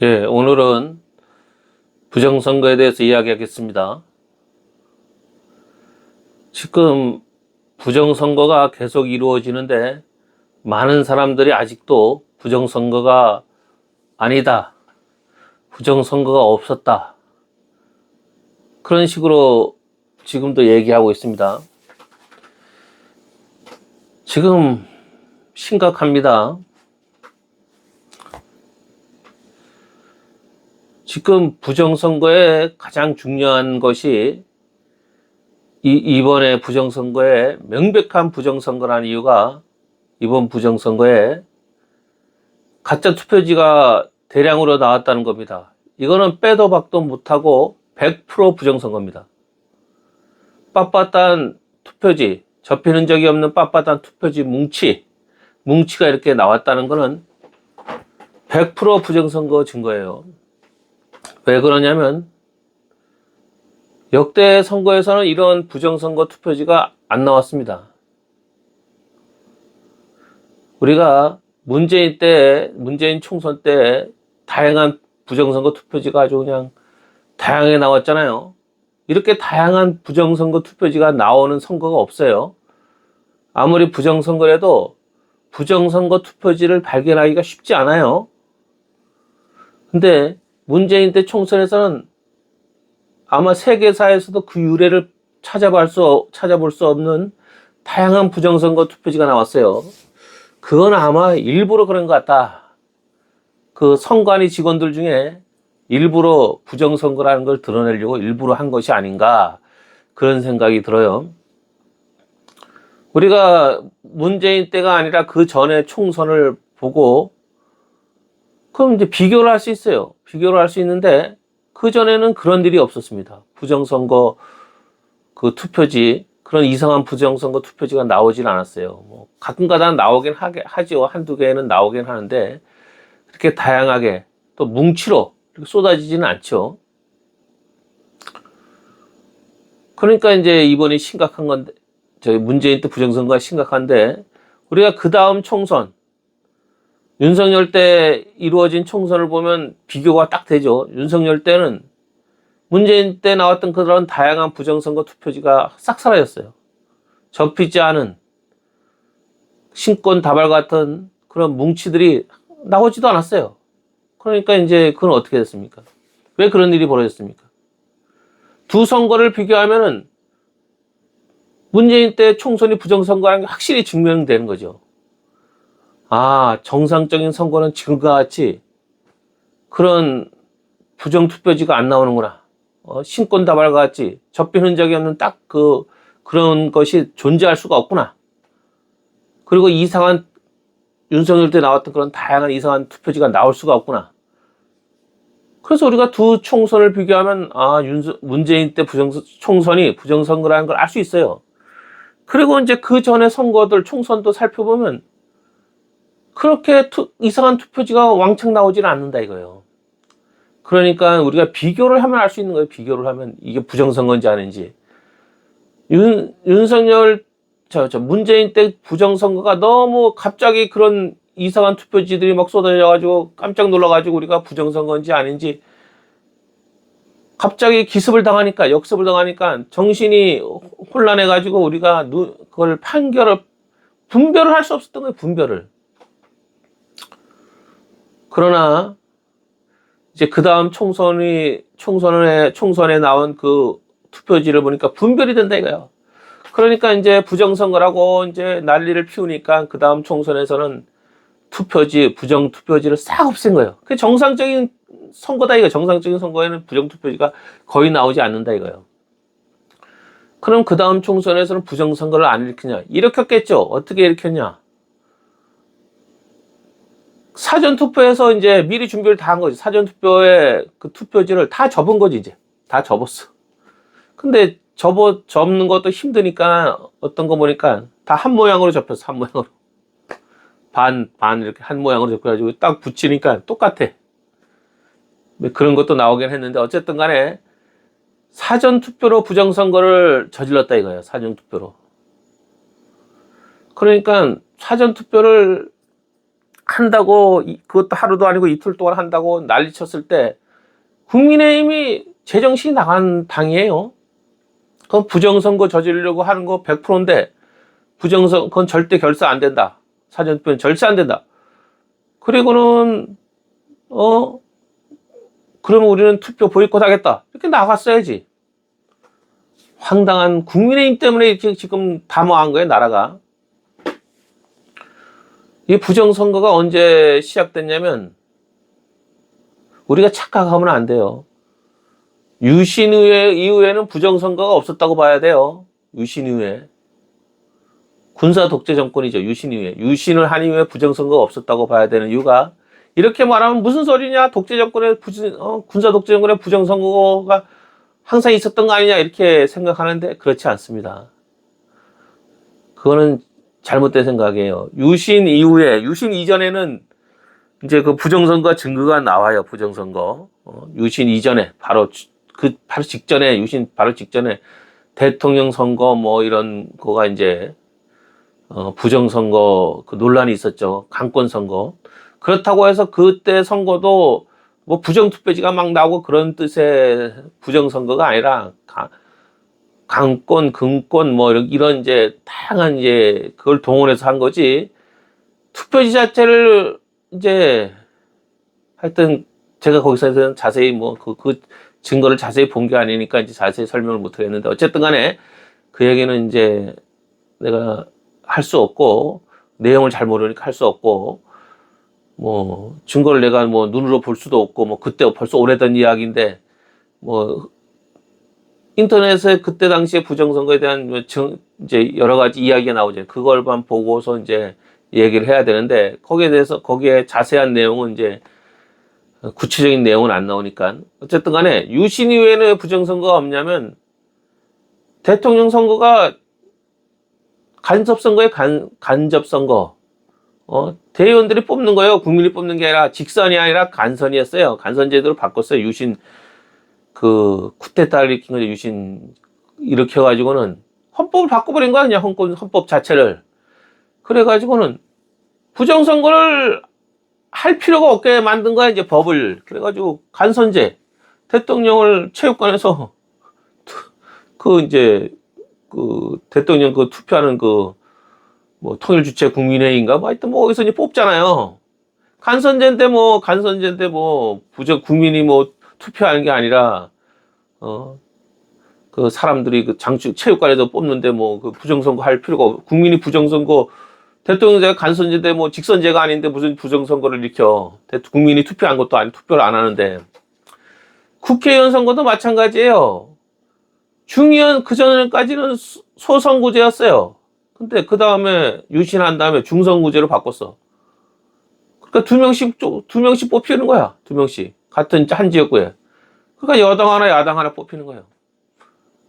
예, 오늘은 부정선거에 대해서 이야기하겠습니다. 지금 부정선거가 계속 이루어지는데 많은 사람들이 아직도 부정선거가 아니다, 부정선거가 없었다, 그런 식으로 지금도 얘기하고 있습니다. 지금 심각합니다. 지금 부정선거에 가장 중요한 것이 이번에 부정선거에 명백한 부정선거라는 이유가 이번 부정선거에 가짜 투표지가 대량으로 나왔다는 겁니다. 이거는 빼도 박도 못하고 100% 부정선거입니다. 빳빳한 투표지, 접히는 적이 없는 빳빳한 투표지 뭉치가 이렇게 나왔다는 거는 100% 부정선거 증거예요. 왜 그러냐면 역대 선거에서는 이런 부정선거 투표지가 안 나왔습니다. 우리가 문재인 총선 때 다양한 부정선거 투표지가 아주 그냥 다양하게 나왔잖아요. 이렇게 다양한 부정선거 투표지가 나오는 선거가 없어요. 아무리 부정선거라도 부정선거 투표지를 발견하기가 쉽지 않아요. 근데 문재인 때 총선에서는 아마 세계사에서도 그 유래를 찾아볼 수 없는 다양한 부정선거 투표지가 나왔어요. 그건 아마 일부러 그런 것 같다. 그 선관위 직원들 중에 일부러 부정선거라는 걸 드러내려고 일부러 한 것이 아닌가, 그런 생각이 들어요. 우리가 문재인 때가 아니라 그 전에 총선을 보고 그럼 이제 비교를 할 수 있어요. 비교를 할 수 있는데 그 전에는 그런 일이 없었습니다. 부정선거 그 투표지, 그런 이상한 부정선거 투표지가 나오진 않았어요. 뭐 가끔가다 나오긴 하죠. 한두 개는 나오긴 하는데 그렇게 다양하게 또 뭉치로 이렇게 쏟아지지는 않죠. 그러니까 이제 이번이 심각한 건데, 저희 문재인 때 부정선거가 심각한데, 우리가 그 다음 총선, 윤석열 때 이루어진 총선을 보면 비교가 딱 되죠. 윤석열 때는 문재인 때 나왔던 그런 다양한 부정선거 투표지가 싹 사라졌어요. 접히지 않은 신권 다발 같은 그런 뭉치들이 나오지도 않았어요. 그러니까 이제 그건 어떻게 됐습니까? 왜 그런 일이 벌어졌습니까? 두 선거를 비교하면은 문재인 때 총선이 부정선거라는 게 확실히 증명되는 거죠. 아, 정상적인 선거는 지금과 같이 그런 부정투표지가 안 나오는구나. 신권 다발과 같이 접히는 적이 없는 딱 그런 것이 존재할 수가 없구나. 그리고 이상한, 윤석열 때 나왔던 그런 다양한 이상한 투표지가 나올 수가 없구나. 그래서 우리가 두 총선을 비교하면 문재인 때 총선이 부정선거라는 걸 알 수 있어요. 그리고 이제 그 전에 선거들 총선도 살펴보면 그렇게 이상한 투표지가 왕창 나오지는 않는다 이거예요. 그러니까 우리가 비교를 하면 알 수 있는 거예요. 비교를 하면 이게 부정선거인지 아닌지. 윤석열, 문재인 때 부정선거가 너무 갑자기 그런 이상한 투표지들이 막 쏟아져가지고 깜짝 놀라가지고 우리가 부정선거인지 아닌지 갑자기 역습을 당하니까 정신이 혼란해가지고 우리가 그걸 분별을 할 수 없었던 거예요. 분별을. 그러나 이제 그 다음 총선에 나온 그 투표지를 보니까 분별이 된다 이거야. 그러니까 이제 부정선거라고 이제 난리를 피우니까 그 다음 총선에서는 부정 투표지를 싹 없앤 거예요. 그게 정상적인 선거다 이거. 정상적인 선거에는 부정 투표지가 거의 나오지 않는다 이거예요. 그럼 그 다음 총선에서는 부정 선거를 안 일으키냐? 일으켰겠죠. 어떻게 일으켰냐? 사전 투표에서 이제 미리 준비를 다 한 거지. 사전 투표에 그 투표지를 다 접은 거지, 이제. 다 접었어. 근데 접는 것도 힘드니까 어떤 거 보니까 다 한 모양으로 접혔어, 한 모양으로. 반 이렇게 한 모양으로 접혀가지고 딱 붙이니까 똑같아. 그런 것도 나오긴 했는데 어쨌든 간에 사전 투표로 부정선거를 저질렀다 이거예요, 사전 투표로. 그러니까 사전 투표를 한다고, 그것도 하루도 아니고 이틀 동안 한다고 난리 쳤을 때, 국민의힘이 제정신이 나간 당이에요. 그건 부정선거 저지르려고 하는 거 100%인데, 그건 절대 결사 안 된다. 사전투표는 절대 안 된다. 그리고는, 그러면 우리는 투표 보이콧 하겠다. 이렇게 나갔어야지. 황당한 국민의힘 때문에 지금 다 망한 거예요, 나라가. 이 부정선거가 언제 시작됐냐면, 우리가 착각하면 안 돼요. 유신 이후에는 부정선거가 없었다고 봐야 돼요. 유신 이후에. 군사 독재 정권이죠. 유신 이후에. 유신을 한 이후에 부정선거가 없었다고 봐야 되는 이유가, 이렇게 말하면 무슨 소리냐? 독재 정권의 군사 독재 정권의 부정선거가 항상 있었던 거 아니냐? 이렇게 생각하는데 그렇지 않습니다. 그거는 잘못된 생각이에요. 유신 이전에는 이제 그 부정선거 증거가 나와요. 부정선거. 유신 이전에 바로 직전에, 유신 바로 직전에 대통령 선거 뭐 이런 거가 이제 부정선거 그 논란이 있었죠. 강권 선거. 그렇다고 해서 그때 선거도 뭐 부정투표지가 막 나오고 그런 뜻의 부정선거가 아니라 강권, 금권 뭐 이런 이제 다양한 이제 그걸 동원해서 한 거지. 투표지 자체를 이제 하여튼 제가 거기서 자세히 뭐 그 증거를 자세히 본 게 아니니까 이제 자세히 설명을 못 하겠는데, 어쨌든 간에 그 얘기는 이제 내가 할 수 없고, 내용을 잘 모르니까 할 수 없고, 뭐 증거를 내가 뭐 눈으로 볼 수도 없고, 뭐 그때 벌써 오래된 이야기인데, 뭐 인터넷에 그때 당시에 부정선거에 대한 이제 여러 가지 이야기가 나오죠. 그걸만 보고서 이제 얘기를 해야 되는데, 거기에 자세한 내용은 이제 구체적인 내용은 안 나오니까. 어쨌든 간에 유신 이후에는 왜 부정선거가 없냐면, 대통령 선거가 간섭선거에 간접선거. 대의원들이 뽑는 거예요. 국민이 뽑는 게 아니라, 직선이 아니라 간선이었어요. 간선제도로 바꿨어요. 유신, 쿠데타를 일으킨 거죠. 유신 일으켜가지고는 헌법을 바꿔버린 거야. 그냥 헌법 자체를. 그래가지고는 부정선거를 할 필요가 없게 만든 거야. 이제 법을. 그래가지고 간선제. 대통령을 체육관에서 대통령 투표하는 뭐 통일주체 국민회의인가 뭐 하여튼 뭐 거기서 이제 뽑잖아요. 간선제인데 국민이 뭐 투표하는 게 아니라 그 사람들이 체육관에서 뽑는데 뭐 그 부정선거 할 필요가 없고, 국민이 부정선거, 대통령제가 간선제인데 뭐 직선제가 아닌데 무슨 부정선거를 일으켜. 국민이 투표한 것도 아니고 투표를 안 하는데. 국회의원 선거도 마찬가지예요. 중의원 그전까지는 소선구제였어요. 근데 그 다음에 유신한 다음에 중선구제로 바꿨어. 그러니까 두 명씩 뽑히는 거야. 2명씩. 같은 한 지역구에. 그러니까 여당 하나, 야당 하나 뽑히는 거예요.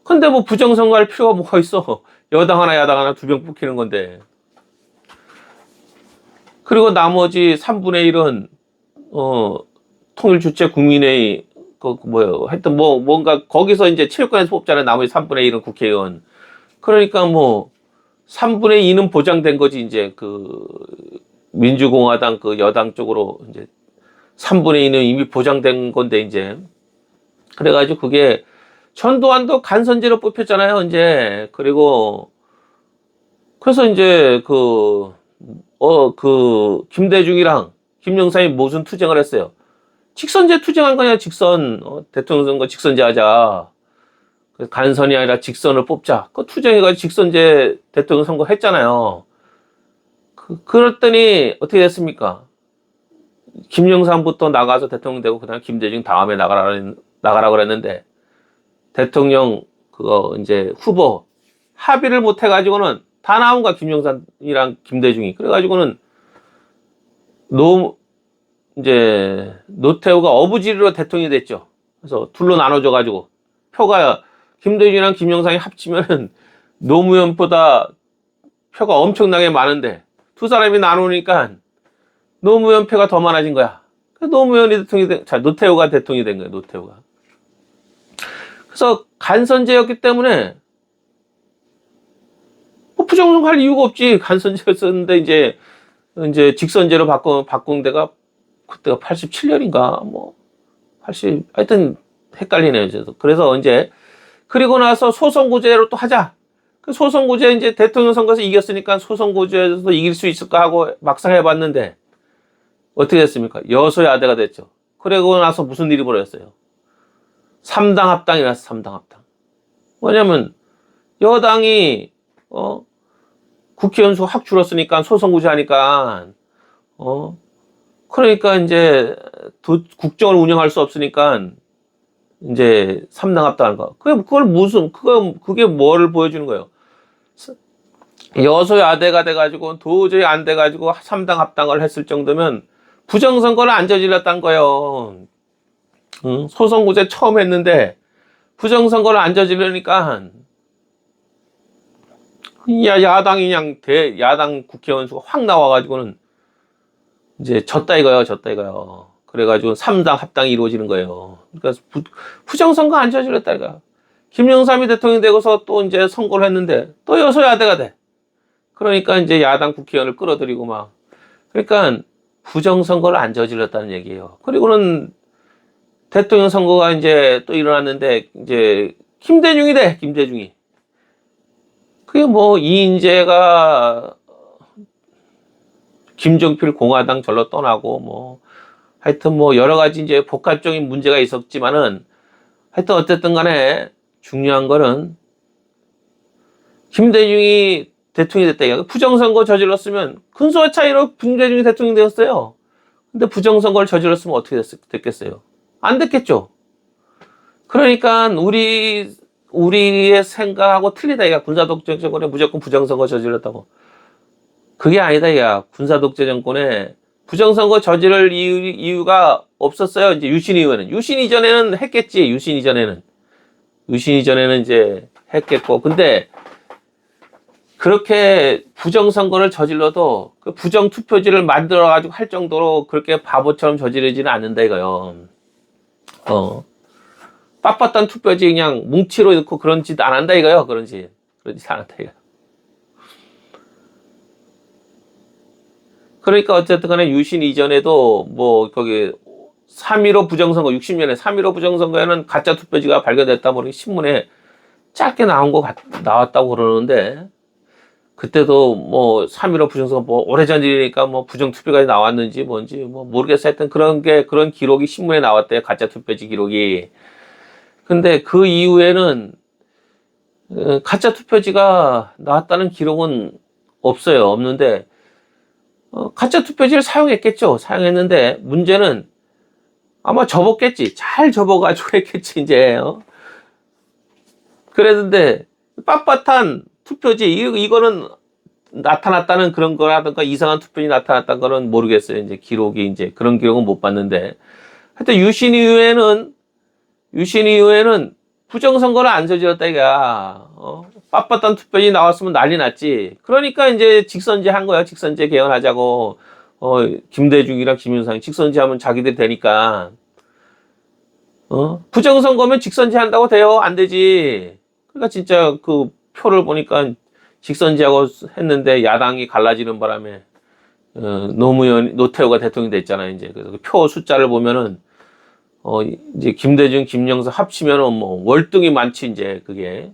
근데 뭐 부정선거 할 필요가 뭐가 있어. 여당 하나, 야당 하나 2명 뽑히는 건데. 그리고 나머지 3분의 1은, 통일주체 국민회의, 하여튼 뭔가 거기서 이제 체육관에서 뽑잖아요. 나머지 3분의 1은 국회의원. 그러니까 뭐, 3분의 2는 보장된 거지, 이제 민주공화당 여당 쪽으로 이제 3분의 2는 이미 보장된 건데, 이제. 그래가지고 그게 전두환도 간선제로 뽑혔잖아요, 이제. 그래서 이제 김대중이랑 김영삼이 무슨 투쟁을 했어요. 직선제 투쟁한 거냐, 대통령 선거 직선제 하자. 간선이 아니라 직선을 뽑자. 그 투쟁해가지고 직선제 대통령 선거 했잖아요. 그랬더니 어떻게 됐습니까? 김영삼부터 나가서 대통령 되고, 그 다음에 김대중 다음에 나가라 그랬는데, 대통령 이제 후보 합의를 못 해가지고는 다 나온 거야. 김영삼이랑 김대중이. 그래가지고는 노태우가 어부지리로 대통령이 됐죠. 그래서 둘로 나눠져가지고 표가 김대중이랑 김영삼이 합치면은 노무현보다 표가 엄청나게 많은데, 두 사람이 나누니까 노무현 표가 더 많아진 거야. 그래서 노태우가 대통령이 된 거예요. 노태우가. 그래서 간선제였기 때문에 뭐 부정선거 할 이유가 없지. 간선제였었는데, 이제 이제 직선제로 바꾼 데가 그때가 87년인가 뭐 80, 하여튼 헷갈리네요. 저도. 그래서 이제 그리고 나서 소선구제로 또 하자. 그 소선구제 이제 대통령 선거에서 이겼으니까 소선구제에서도 이길 수 있을까 하고 막상 해봤는데 어떻게 됐습니까? 여소야대가 됐죠. 그리고 나서 무슨 일이 벌어졌어요? 3당 합당이 나서 3당 합당. 뭐냐면 여당이 국회의원 수가 확 줄었으니까 소선구제 하니까 그러니까 이제 국정을 운영할 수 없으니까 이제 3당 합당하는 거. 그게 뭐를 보여주는 거예요? 여소야대가 돼가지고 도저히 안 돼가지고 3당 합당을 했을 정도면 부정선거를 안 저질렀다는 거예요. 응? 소선구제 처음 했는데 부정선거를 안 저지르니까 야당이 그냥 야당 국회의원 수가 확 나와가지고는 이제 졌다 이거요. 그래가지고 3당 합당이 이루어지는 거예요. 그러니까 부정선거 안 저질렀다 이거. 김영삼이 대통령 되고서 또 이제 선거를 했는데 또 여소야대가 돼. 그러니까 이제 야당 국회의원을 끌어들이고 막. 그러니까 부정선거를 안 저질렀다는 얘기예요. 그리고는 대통령 선거가 이제 또 일어났는데 이제 김대중이. 그게 뭐 이인재가 김종필 공화당 절로 떠나고 뭐 하여튼 뭐 여러 가지 이제 복합적인 문제가 있었지만은 하여튼 어쨌든 간에 중요한 거는 김대중이 대통령이 됐다 이거. 부정선거 저질렀으면 근소한 차이로 김대중이 대통령이 되었어요. 근데 부정선거를 저질렀으면 어떻게 됐겠어요? 안 됐겠죠. 그러니까 우리의 생각하고 틀리다 이가. 군사독재 정권에 무조건 부정선거 저질렀다고. 그게 아니다 이야. 군사독재 정권에 부정선거 저지를 이유가 없었어요. 이제 유신 이후에는. 유신 이전에는 했겠지. 유신 이전에는 이제 했겠고. 근데 그렇게 부정선거를 저질러도 그 부정투표지를 만들어가지고 할 정도로 그렇게 바보처럼 저지르지는 않는다 이거요. 빳빳한 투표지 그냥 뭉치로 넣고 그런 짓 안 한다 이거요. 그런 짓 안 한다 이거. 그러니까 어쨌든 간에 유신 이전에도 뭐 거기 3.15 부정선거 60년에 3.15 부정선거에는 가짜 투표지가 발견됐다 뭐 신문에 짧게 나왔다고 그러는데 그때도 뭐 3.15 부정선거 뭐 오래전 일이니까 뭐 부정투표가 나왔는지 뭔지 뭐 모르겠어. 하여튼 그런 기록이 신문에 나왔대요. 가짜 투표지 기록이. 근데 그 이후에는 가짜 투표지가 나왔다는 기록은 없어요. 없는데 가짜 투표지를 사용했겠죠. 사용했는데 문제는 아마 접었겠지. 잘 접어가지고 했겠지 이제. 그랬는데 빳빳한 투표지 이거는 나타났다는 그런 거라든가 이상한 투표지 나타났다는 거는 모르겠어요. 이제 기록이 이제 그런 기록은 못 봤는데 하여튼 유신 이후에는 부정선거를 안 저질렀다 이거야. 빳빳한 투표지 나왔으면 난리 났지. 그러니까 이제 직선제 한 거야. 직선제 개헌하자고. 김대중이랑 김윤상이 직선제 하면 자기들 되니까. 부정선거면 직선제 한다고 돼요? 안 되지. 그러니까 진짜 그 표를 보니까 직선제하고 했는데 야당이 갈라지는 바람에 노태우가 대통령이 됐잖아요. 이제 그래서 그 표 숫자를 보면은 이제 김대중, 김영삼 합치면은 뭐 월등히 많지 이제 그게.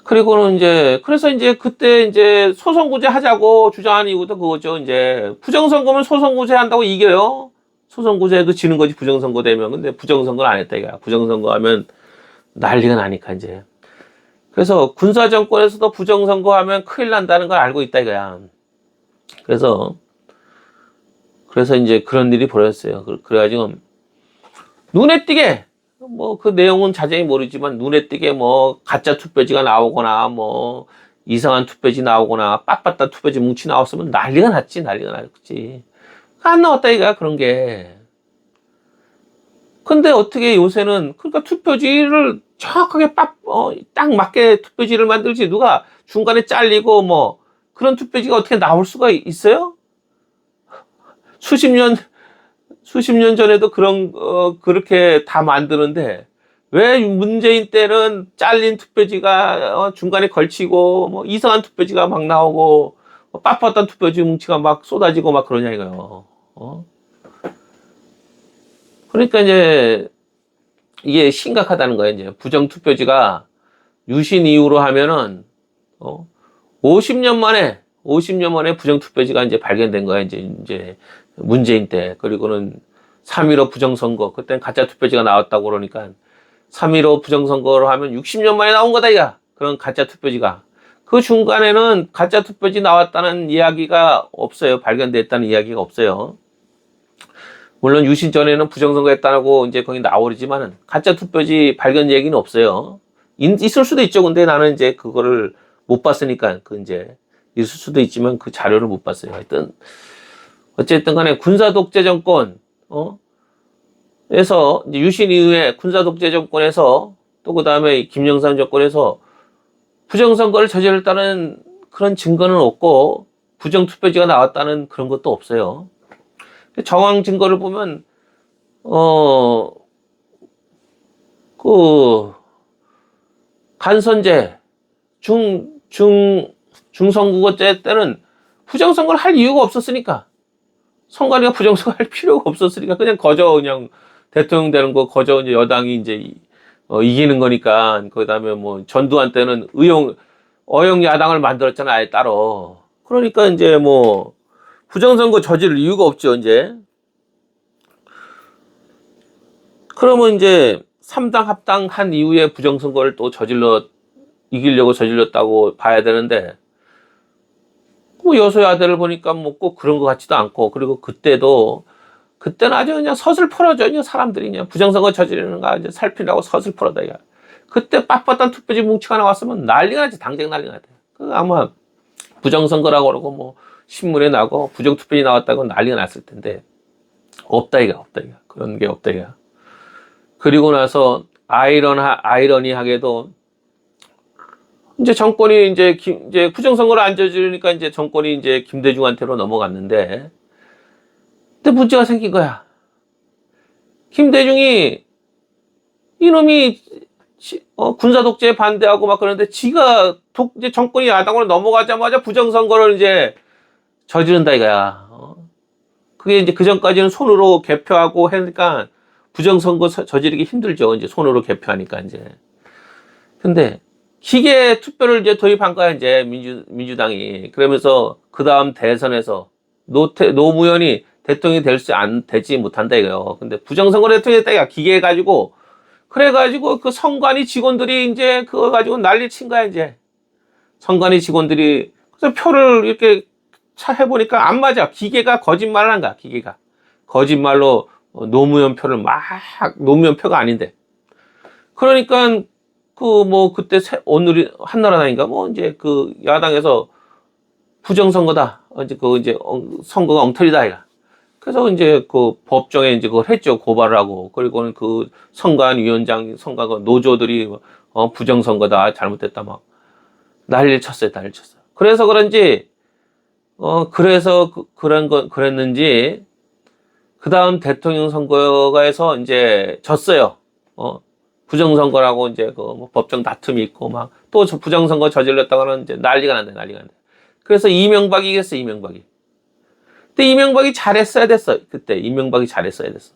그리고는 이제 그래서 이제 그때 이제 소선구제 하자고 주장하는 이유도 그거죠. 이제 부정선거면 소선구제 한다고 이겨요. 소선구제도 지는 거지 부정선거 되면. 근데 부정선거를 안 했다 이거야. 부정선거 하면 난리가 나니까 이제. 그래서 군사정권에서도 부정선거 하면 큰일 난다는 걸 알고 있다 이거야. 그래서 이제 그런 일이 벌어졌어요. 그래가지고 눈에 띄게 뭐 그 내용은 자세히 모르지만 눈에 띄게 뭐 가짜 투표지가 나오거나 뭐 이상한 투표지 나오거나 빳빳한 투표지 뭉치 나왔으면 난리가 났지. 안 나왔다 이거야 그런 게. 근데 어떻게 요새는 그러니까 투표지를 정확하게 딱 맞게 투표지를 만들지 누가 중간에 잘리고 뭐 그런 투표지가 어떻게 나올 수가 있어요? 수십 년 전에도 그렇게 다 만드는데 왜 문재인 때는 잘린 투표지가 중간에 걸치고 뭐 이상한 투표지가 막 나오고 빳빳한 투표지 뭉치가 막 쏟아지고 막 그러냐 이거요. 그러니까 이제 이게 심각하다는 거예요. 이제 부정투표지가 유신 이후로 하면은 50년 만에 부정투표지가 이제 발견된 거야. 이제 문재인 때. 그리고는 3.15 부정선거. 그때는 가짜 투표지가 나왔다고 그러니까 3.15 부정선거로 하면 60년 만에 나온 거다, 이거. 그런 가짜 투표지가. 그 중간에는 가짜 투표지 나왔다는 이야기가 없어요. 발견됐다는 이야기가 없어요. 물론 유신 전에는 부정선거 했다고 이제 거기 나오지만은 가짜 투표지 발견 얘기는 없어요. 있을 수도 있죠. 근데 나는 이제 그거를 못 봤으니까 이제 있을 수도 있지만 그 자료를 못 봤어요. 하여튼 어쨌든 간에 군사 독재 정권 에서 이제 유신 이후에 군사 독재 정권에서 또 그다음에 김영삼 정권에서 부정선거를 저질렀다는 그런 증거는 없고 부정투표지가 나왔다는 그런 것도 없어요. 정황 증거를 보면 그 간선제 중선거제 때는 부정선거를 할 이유가 없었으니까 선관위가 부정선거 할 필요가 없었으니까 그냥 대통령 되는 거 거저 이제 여당이 이제 이기는 거니까 그다음에 뭐 전두환 때는 어용 야당을 만들었잖아 아예 따로. 그러니까 이제 뭐 부정선거 저지를 이유가 없죠 이제. 그러면 이제 3당 합당한 이후에 부정선거를 또 이기려고 저질렀다고 봐야 되는데, 뭐 여소야대를 보니까 뭐 꼭 그런 것 같지도 않고, 그리고 그때는 아주 그냥 서슬퍼러져. 그냥 사람들이 그냥 부정선거 저지르는가 이제 살피려고 서슬퍼러다. 그때 빳빳한 투표지 뭉치가 나왔으면 난리가 나지. 당장 난리가 나대. 아마 부정선거라고 그러고 뭐 신문에 나고 부정투표지 나왔다고 난리가 났을 텐데, 없다 이거. 그런 게 없다 이거. 그리고 나서 아이러니하게도 이제 정권이 이제 부정선거를 안 저지르니까 이제 정권이 이제 김대중한테로 넘어갔는데, 근데 문제가 생긴 거야. 김대중이 이놈이 군사 독재에 반대하고 막 그러는데 지가 이제 정권이 야당으로 넘어가자마자 부정선거를 이제 저지른다 이거야. 그게 이제 그 전까지는 손으로 개표하고 하니까 부정선거 저지르기 힘들죠. 이제 손으로 개표하니까 이제. 근데 기계 투표를 이제 도입한 거야 이제 민주당이. 그러면서 그 다음 대선에서 노무현이 대통령이 되지 못한다 이거요. 근데 부정선거 대통령이 됐다 이거 기계 가지고. 그래가지고 그 선관위 직원들이 이제 그거 가지고 난리 친 거야 이제. 선관위 직원들이 그래서 표를 이렇게 해보니까 안 맞아. 기계가 거짓말을 한 거야. 기계가 거짓말로 노무현 표를 노무현 표가 아닌데. 그러니까 그때 오늘이 한나라당인가 이제 그 야당에서 부정선거다. 이제 선거가 엉터리다 이거. 그래서 이제 그 법정에 이제 그걸 했죠. 고발을 하고. 그리고는 그 선관위원장, 노조들이 부정선거다. 잘못됐다. 막 난리를 쳤어요. 그래서 그런지, 그랬는지, 그 다음 대통령 선거가에서 이제 졌어요. 부정선거라고 이제 뭐 법정 다툼이 있고 막 또 부정선거 저질렀다가는 이제 난리가 난다. 그래서 이명박이 이겼어. 근데 이명박이 잘했어야 됐어. 그때 이명박이 잘했어야 됐어.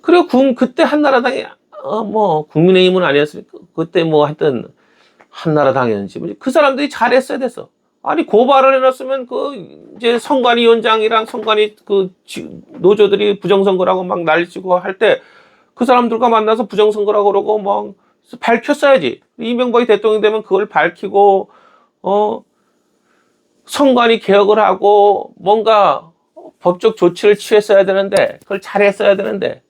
그리고 그때 한나라당이 국민의힘은 아니었으니까 그때 하여튼 한나라당이었는지 그 사람들이 잘했어야 됐어. 아니 고발을 해놨으면 이제 선관위원장이랑 선관위 노조들이 부정선거라고 막 난리치고 할 때 그 사람들과 만나서 부정선거라고 그러고 막 밝혔어야지. 이명박이 대통령 되면 그걸 밝히고 선관위 개혁을 하고 뭔가 법적 조치를 취했어야 되는데 그걸 잘했어야 되는데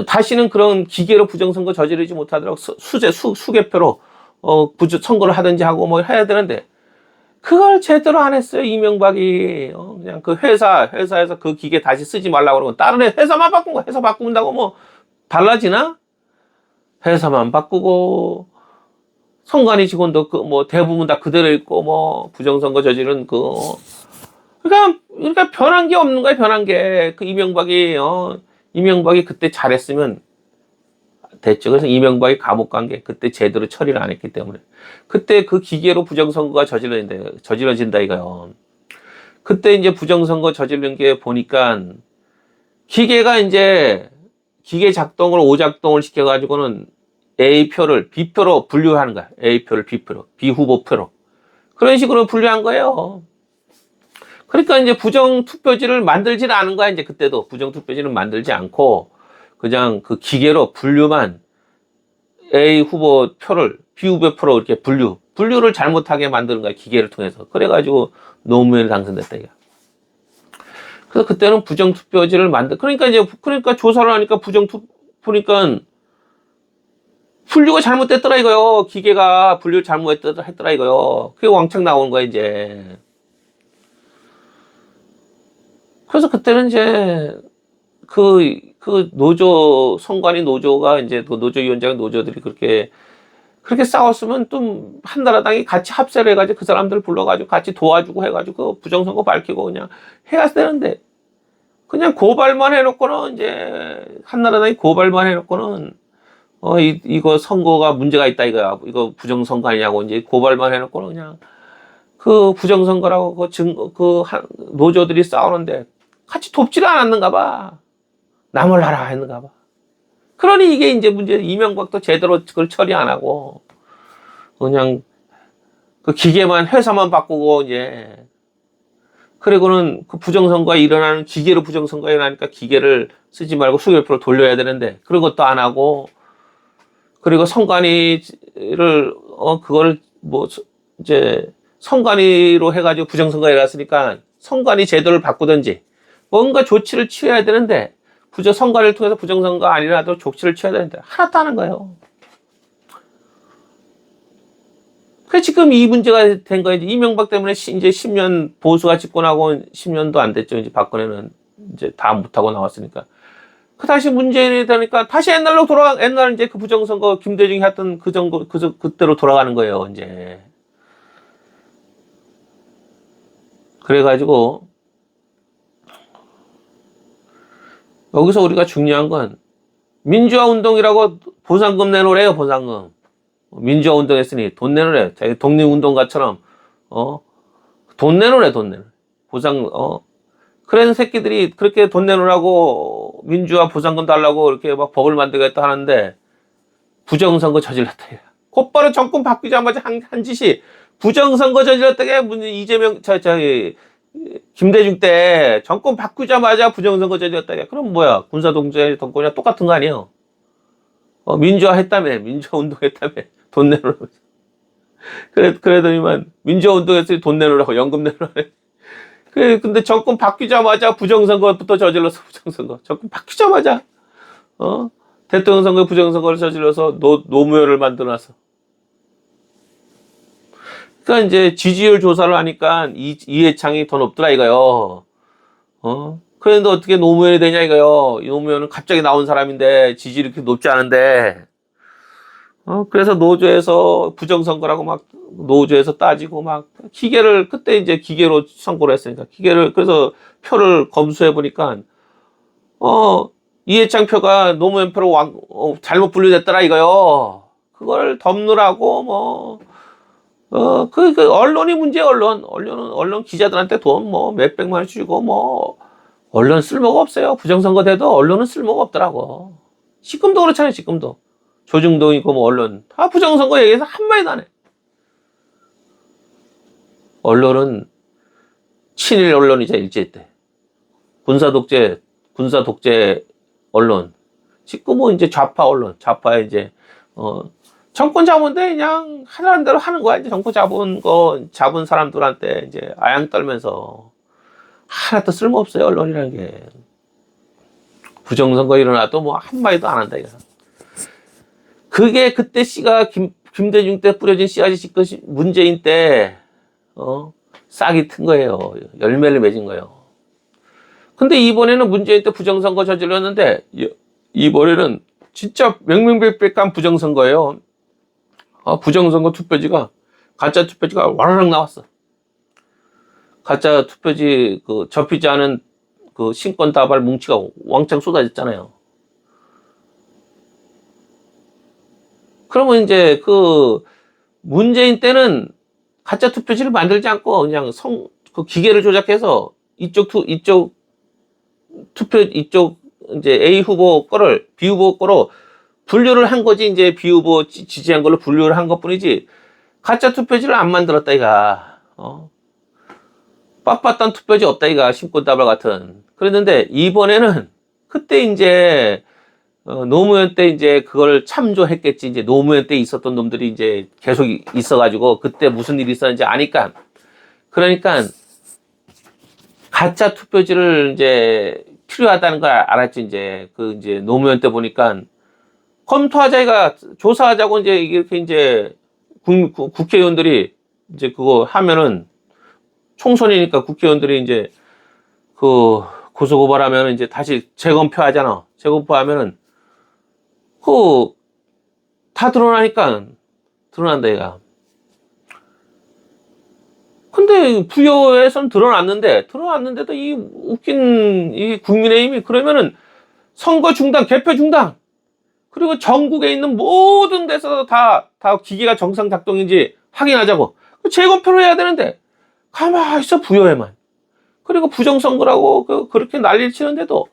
다시는 그런 기계로 부정선거 저지르지 못하도록 수개표로 선거를 하든지 하고 뭐 해야 되는데 그걸 제대로 안 했어요. 이명박이 그냥 그 회사에서 그 기계 다시 쓰지 말라고 그러고 다른 회사만 바꾼 거. 회사 바꾼다고 뭐 달라지나? 회사만 바꾸고 선관위 직원도 대부분 다 그대로 있고 부정선거 저지른 그러니까 변한 게 없는 거야. 변한 게 이명박이 그때 잘했으면 됐죠. 그래서 이명박이 감옥 간 게 그때 제대로 처리를 안 했기 때문에. 그때 그 기계로 부정선거가 저질러진다 이거요. 그때 이제 부정선거 저지른 게 보니까 기계가 이제 기계 작동을 오작동을 시켜가지고는 A표를 B표로 분류하는 거야. A표를 B표로, B후보표로. 그런 식으로 분류한 거예요. 그러니까 이제 부정투표지를 만들지는 않은 거야. 이제 그때도 부정투표지는 만들지 않고 그냥 그 기계로 분류만 A 후보 표를 B 후보 표로 이렇게 분류를 잘못하게 만드는 거야. 기계를 통해서. 그래가지고 노무현이 당선됐다 이거. 그래서 그때는 부정투표지를 그러니까 조사를 하니까 그러니까 분류가 잘못됐더라 이거요. 기계가 분류 잘못했더라 이거요. 그게 왕창 나오는 거야 이제. 그래서 그때는 이제 그 노조가 이제 노조위원장 노조들이 그렇게 싸웠으면 좀 한나라당이 같이 합세를 해가지고 그 사람들 불러가지고 같이 도와주고 해가지고 그 부정선거 밝히고 그냥 해야 되는데 그냥 고발만 해놓고는 이제 한나라당이 고발만 해놓고는 이거 선거가 문제가 있다 이거야. 이거 부정선거 아니냐고 이제 고발만 해놓고는 그냥 그 부정선거라고 노조들이 싸우는데 같이 돕지를 않았는가 봐. 남을 하라 했는가 봐. 그러니 이게 이제 문제, 이명박도 제대로 그걸 처리 안 하고, 그냥 그 기계만, 회사만 바꾸고, 이제, 그리고는 그 부정선거가 일어나는, 기계로 부정선거가 일어나니까 기계를 쓰지 말고 수개표로 돌려야 되는데, 그런 것도 안 하고, 그리고 그거를 이제, 선관위로 해가지고 부정선거가 일어났으니까, 선관위 제도를 바꾸든지, 뭔가 조치를 취해야 되는데, 선관위를 통해서 부정선거 아니라도 조치를 취해야 되는데 하나도 안 하는 거예요. 그래서 지금 이 문제가 된 거예요. 이명박 때문에 이제 10년 보수가 집권하고 10년도 안 됐죠. 이제 박근혜는 이제 다 못하고 나왔으니까. 그 다시 문재인이 되니까 다시 옛날 이제 그 부정선거 김대중이 했던 그때로 돌아가는 거예요. 이제. 그래가지고 여기서 우리가 중요한 건 민주화 운동이라고 보상금 내놓으래요. 보상금. 민주화 운동했으니 돈 내놓으래. 자기 독립운동가처럼 돈 내놓으래. 그런 새끼들이 그렇게 돈 내놓으라고 민주화 보상금 달라고 이렇게 막 법을 만들겠다 하는데 부정선거 저질렀다. 곧바로 정권 바뀌자마자 한 짓이 부정선거 저질렀다게 이재명 김대중 때 정권 바꾸자마자 부정선거 저질렀다. 그럼 뭐야? 군사동지의 정권이랑 똑같은 거 아니에요? 민주화 했다며. 민주화 운동했다며. 돈 내놓으라고. 그러더니만 민주화 운동했으니 돈 내놓으라고. 연금 내놓으라고. 근데 정권 바뀌자마자 부정선거부터 저질러서 부정선거. 정권 바뀌자마자 대통령 선거에 부정선거를 저질러서 노무현을 만들어놨어. 그러니까 이제 지지율 조사를 하니까 이해창이 더 높더라 이거요. 그런데 어떻게 노무현이 되냐 이거요. 노무현은 갑자기 나온 사람인데 지지율이 그렇게 높지 않은데. 그래서 노조에서 부정선거라고 막 노조에서 따지고 막 그때 이제 기계로 선거를 했으니까 그래서 표를 검수해 보니까 이해창 표가 노무현 표로 잘못 분류됐더라 이거요. 그걸 덮느라고 언론이 문제야, 언론 기자들한테 돈 몇백만 원 주고 언론 쓸모가 없어요. 부정선거 돼도 언론은 쓸모가 없더라고. 지금도 그렇잖아요, 지금도. 조중동 있고 언론. 다 부정선거 얘기해서 한마디도 안 해. 언론은 친일 언론이자 일제 때. 군사 독재 언론. 지금 이제 좌파 언론. 좌파에 이제, 정권 잡은데 그냥 하라는 대로 하는 거야. 이제 정권 잡은 사람들한테 이제 아양 떨면서 하나도 쓸모없어요. 언론이라는 게. 부정선거 일어나도 한마디도 안 한다 이거. 그게 그때 씨가 김대중 때 뿌려진 씨앗이 문재인 때 싹이 튼 거예요. 열매를 맺은 거예요. 근데 이번에는 문재인 때 부정선거 저질렀는데 이번에는 진짜 명명백백한 부정선거예요. 부정선거 투표지가 가짜 투표지가 와르륵 나왔어. 가짜 투표지 접히지 않은 신권 다발 뭉치가 왕창 쏟아졌잖아요. 그러면 이제 그 문재인 때는 가짜 투표지를 만들지 않고 그냥 그 기계를 조작해서 이쪽 투표 이쪽 이제 A 후보 거를 B 후보 거로 분류를 한 거지. 이제 B 후보 지지한 걸로 분류를 한 것뿐이지 가짜 투표지를 안 만들었다 이가. 빳빳한 투표지 없다 이가. 심권다발 같은. 그랬는데 이번에는 그때 이제 노무현 때 이제 그걸 참조했겠지. 이제 노무현 때 있었던 놈들이 이제 계속 있어가지고 그때 무슨 일이 있었는지 아니까. 그러니까 가짜 투표지를 이제 필요하다는 걸 알았지. 이제 노무현 때 보니까 검토하자가 조사하자고 이제 이렇게 이제 국회의원들이 이제 그거 하면은 총선이니까 국회의원들이 이제 그 고소고발하면 이제 다시 재검표하잖아. 재검표하면은 그 다 드러나니까 드러난다 얘가. 근데 부여에선 드러났는데도 이 웃긴 이 국민의힘이 그러면은 선거 중단, 개표 중단, 그리고 전국에 있는 모든 데서 다 기계가 정상 작동인지 확인하자고 재검표를 해야 되는데 가만히 있어 부여에만. 그리고 부정선거라고 그렇게 난리를 치는데도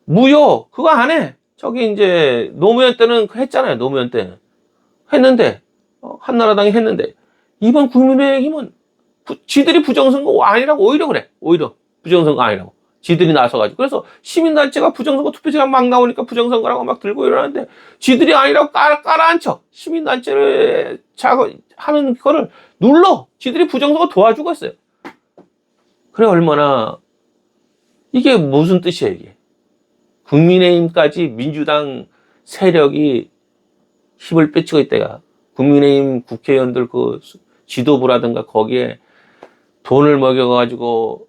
무효 그거 안 해. 저기 이제 노무현 때는 했잖아요. 노무현 때는 했는데 한나라당이 했는데 이번 국민의힘은 지들이 부정선거 아니라고 오히려 그래. 오히려 부정선거 아니라고 지들이 나서가지고. 그래서 시민단체가 부정선거 투표지가 막 나오니까 부정선거라고 막 들고 이러는데 지들이 아니라고 깔아앉혀. 시민단체를 하는 거를 눌러. 지들이 부정선거 도와주고 있어요. 그래 얼마나 이게 무슨 뜻이에요 이게. 국민의힘까지 민주당 세력이 힘을 빼치고 있다가 국민의힘 국회의원들 그 지도부라든가 거기에 돈을 먹여가지고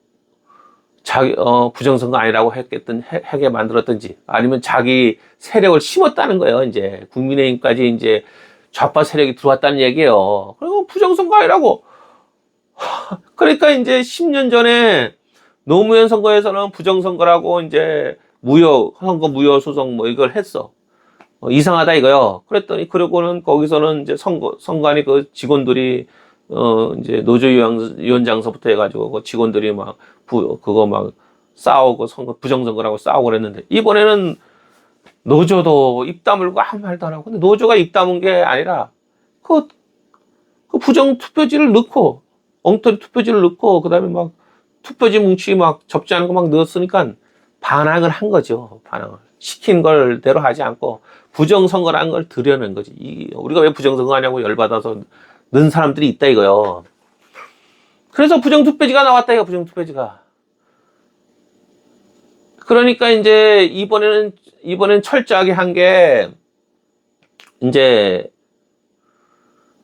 부정선거 아니라고 하게 만들었든지 아니면 자기 세력을 심었다는 거예요. 이제 국민의힘까지 이제 좌파 세력이 들어왔다는 얘기예요. 그리고 부정선거 아니라고. 그러니까 이제 10년 전에 노무현 선거에서는 부정선거라고 이제 선거 무효 소송 뭐 이걸 했어. 이상하다 이거요. 그랬더니 그러고는 거기서는 이제 선관위 그 직원들이 이제 노조위원장서부터 해가지고 그 직원들이 막 그거 막 싸우고 부정선거라고 싸우고 그랬는데 이번에는 노조도 입 다물고 아무 말도 안 하고. 근데 노조가 입 다문 게 아니라 그 부정 투표지를 넣고 엉터리 투표지를 넣고 그다음에 막 투표지 뭉치 막 접지 않은 거 막 넣었으니까 반항을 한 거죠. 반항을 시킨 걸대로 하지 않고 부정선거라는 걸 들여낸 거지. 우리가 왜 부정선거 하냐고 열받아서 넣은 사람들이 있다 이거요. 그래서 부정투표지가 나왔다 이거. 부정투표지가. 그러니까 이제 이번에는 철저하게 한 게 이제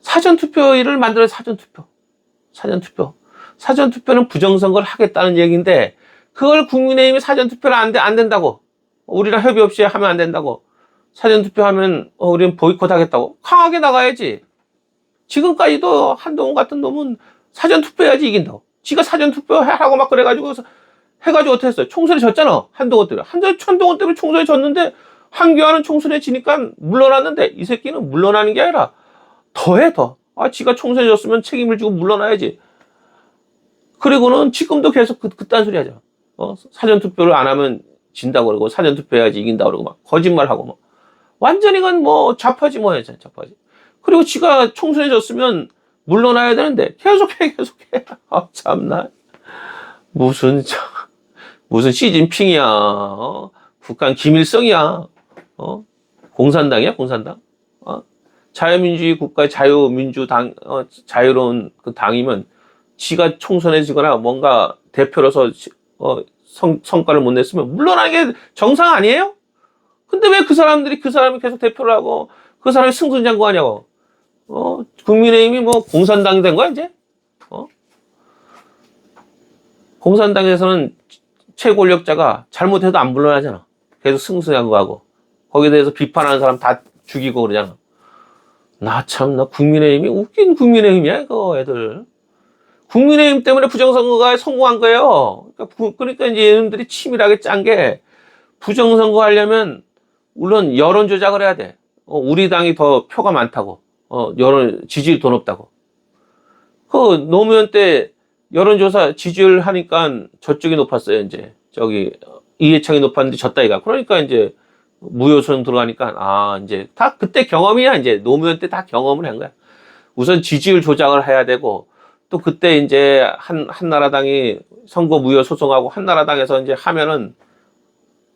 사전투표를 만들어요. 사전투표는 부정선거를 하겠다는 얘기인데 그걸 국민의힘이 사전투표를 안 된다고. 우리랑 협의 없이 하면 안 된다고. 사전투표하면 우리는 보이콧 하겠다고. 강하게 나가야지. 지금까지도 한동훈 같은 놈은 사전투표해야지 이긴다고. 지가 사전투표하라고 막 그래가지고 해가지고 어떻게 했어요? 총선에 졌잖아. 한동훈 때문에 총선에 졌는데 한교안은 총선에 지니까 물러났는데 이 새끼는 물러나는 게 아니라 더해 더. 지가 총선에 졌으면 책임을 지고 물러나야지. 그리고는 지금도 계속 그딴 소리 하죠. 사전투표를 안 하면 진다고 그러고 사전투표해야지 이긴다고 그러고 막 거짓말하고 막. 완전히 이건 뭐 좌파지 뭐야. 좌파지. 그리고 지가 총선에 졌으면 물러나야 되는데 계속해. 참나. 무슨 시진핑이야. 북한 김일성이야. 공산당이야 공산당. 자유민주주의 국가의 자유민주당 자유로운 그 당이면 지가 총선에 지거나 뭔가 대표로서 성과를 못 냈으면 물러나는 게 정상 아니에요? 근데 왜 그 사람이 계속 대표를 하고 그 사람이 승승장구하냐고. 국민의힘이 뭐 공산당이 된 거야 이제? 공산당에서는 최고권력자가 잘못해도 안 물러나잖아. 계속 승승장구하고 거기에 대해서 비판하는 사람 다 죽이고 그러잖아. 나 국민의힘이 웃긴 국민의힘이야 이거 애들. 국민의힘 때문에 부정선거가 성공한 거예요. 그러니까 이제 얘네들이 치밀하게 짠 게 부정선거 하려면 물론 여론 조작을 해야 돼. 우리 당이 더 표가 많다고, 여론, 지지율이 더 높다고. 그 노무현 때 여론조사 지지율 하니까 저쪽이 높았어요, 이제. 저기, 이해창이 높았는데 졌다, 이가. 그러니까 이제 무효선 들어가니까, 이제 다 그때 경험이야, 이제. 노무현 때 다 경험을 한 거야. 우선 지지율 조작을 해야 되고, 또 그때 이제 한나라당이 선거 무효 소송하고 한나라당에서 이제 하면은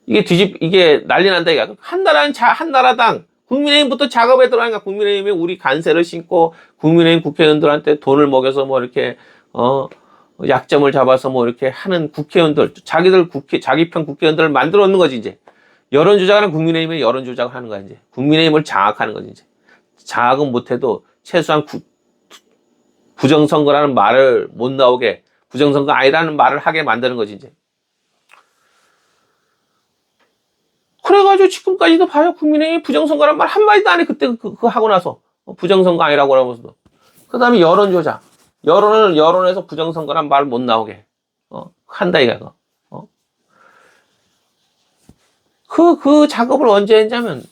이게 난리 난다, 이거. 한나라당, 국민의힘부터 작업에 들어가니까 국민의힘이 우리 간세를 신고 국민의힘 국회의원들한테 돈을 먹여서 뭐 이렇게, 약점을 잡아서 뭐 이렇게 하는 국회의원들, 자기 편 국회의원들을 만들어 놓는 거지, 이제. 여론 조작하는 국민의힘이 여론 조작을 하는 거야, 이제. 국민의힘을 장악하는 거지, 이제. 장악은 못해도 최소한 부정선거라는 말을 못 나오게, 부정선거 아니라는 말을 하게 만드는 거지, 이제. 그래가지고 지금까지도 봐요. 국민의힘이 부정선거란 말 한마디도 안 해. 그때 그거 하고 나서. 부정선거 아니라고 하면서도. 그 다음에 여론조작. 여론에서 부정선거란 말 못 나오게. 한다, 이거. 그 작업을 언제 했냐면,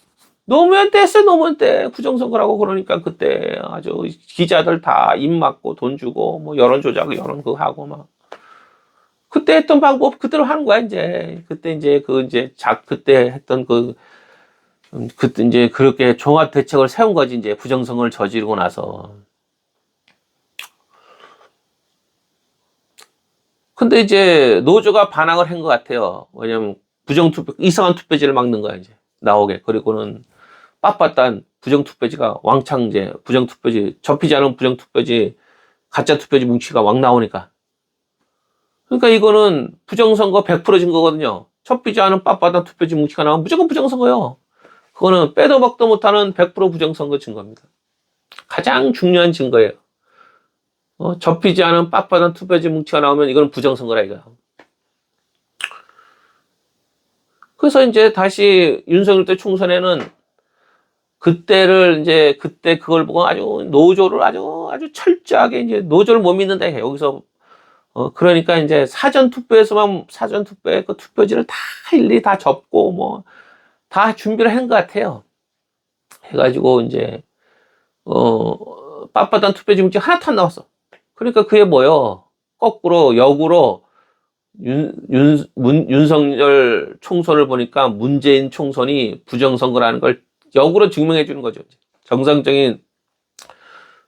노무현 때 했어요, 노무현 때. 부정선거라고 그러니까 그때 아주 기자들 다 입 막고 돈 주고, 뭐 여론조작, 여론 그거 하고 막. 그때 했던 방법 그대로 하는 거야, 이제. 그때 이제 그때 했던 그때 이제 그렇게 종합 대책을 세운 거지, 이제. 부정선거를 저지르고 나서. 근데 이제 노조가 반항을 한 것 같아요. 왜냐면 이상한 투표지를 막는 거야, 이제. 나오게. 그리고는 빳빳한 부정투표지가 왕창 이제 부정투표지, 접히지 않은 부정투표지, 가짜 투표지 뭉치가 막 나오니까. 그러니까 이거는 부정선거 100% 증거거든요. 접히지 않은 빳빳한 투표지 뭉치가 나오면 무조건 부정선거예요. 그거는 빼도 박도 못하는 100% 부정선거 증거입니다. 가장 중요한 증거예요. 접히지 않은 빳빳한 투표지 뭉치가 나오면 이건 부정선거라, 이거야. 그래서 이제 다시 윤석열 때 총선에는 그때 그걸 보고 아주 노조를 아주 철저하게 이제 노조를 못 믿는다. 여기서 그러니까 이제 사전투표에 그 투표지를 다 일일이 다 접고 뭐 다 준비를 한 것 같아요. 해가지고 이제 빳빳한 투표지 문제 하나도 안 나왔어. 그러니까 그게 뭐요? 거꾸로 역으로 윤석열 총선을 보니까 문재인 총선이 부정선거라는 걸 역으로 증명해 주는 거죠. 정상적인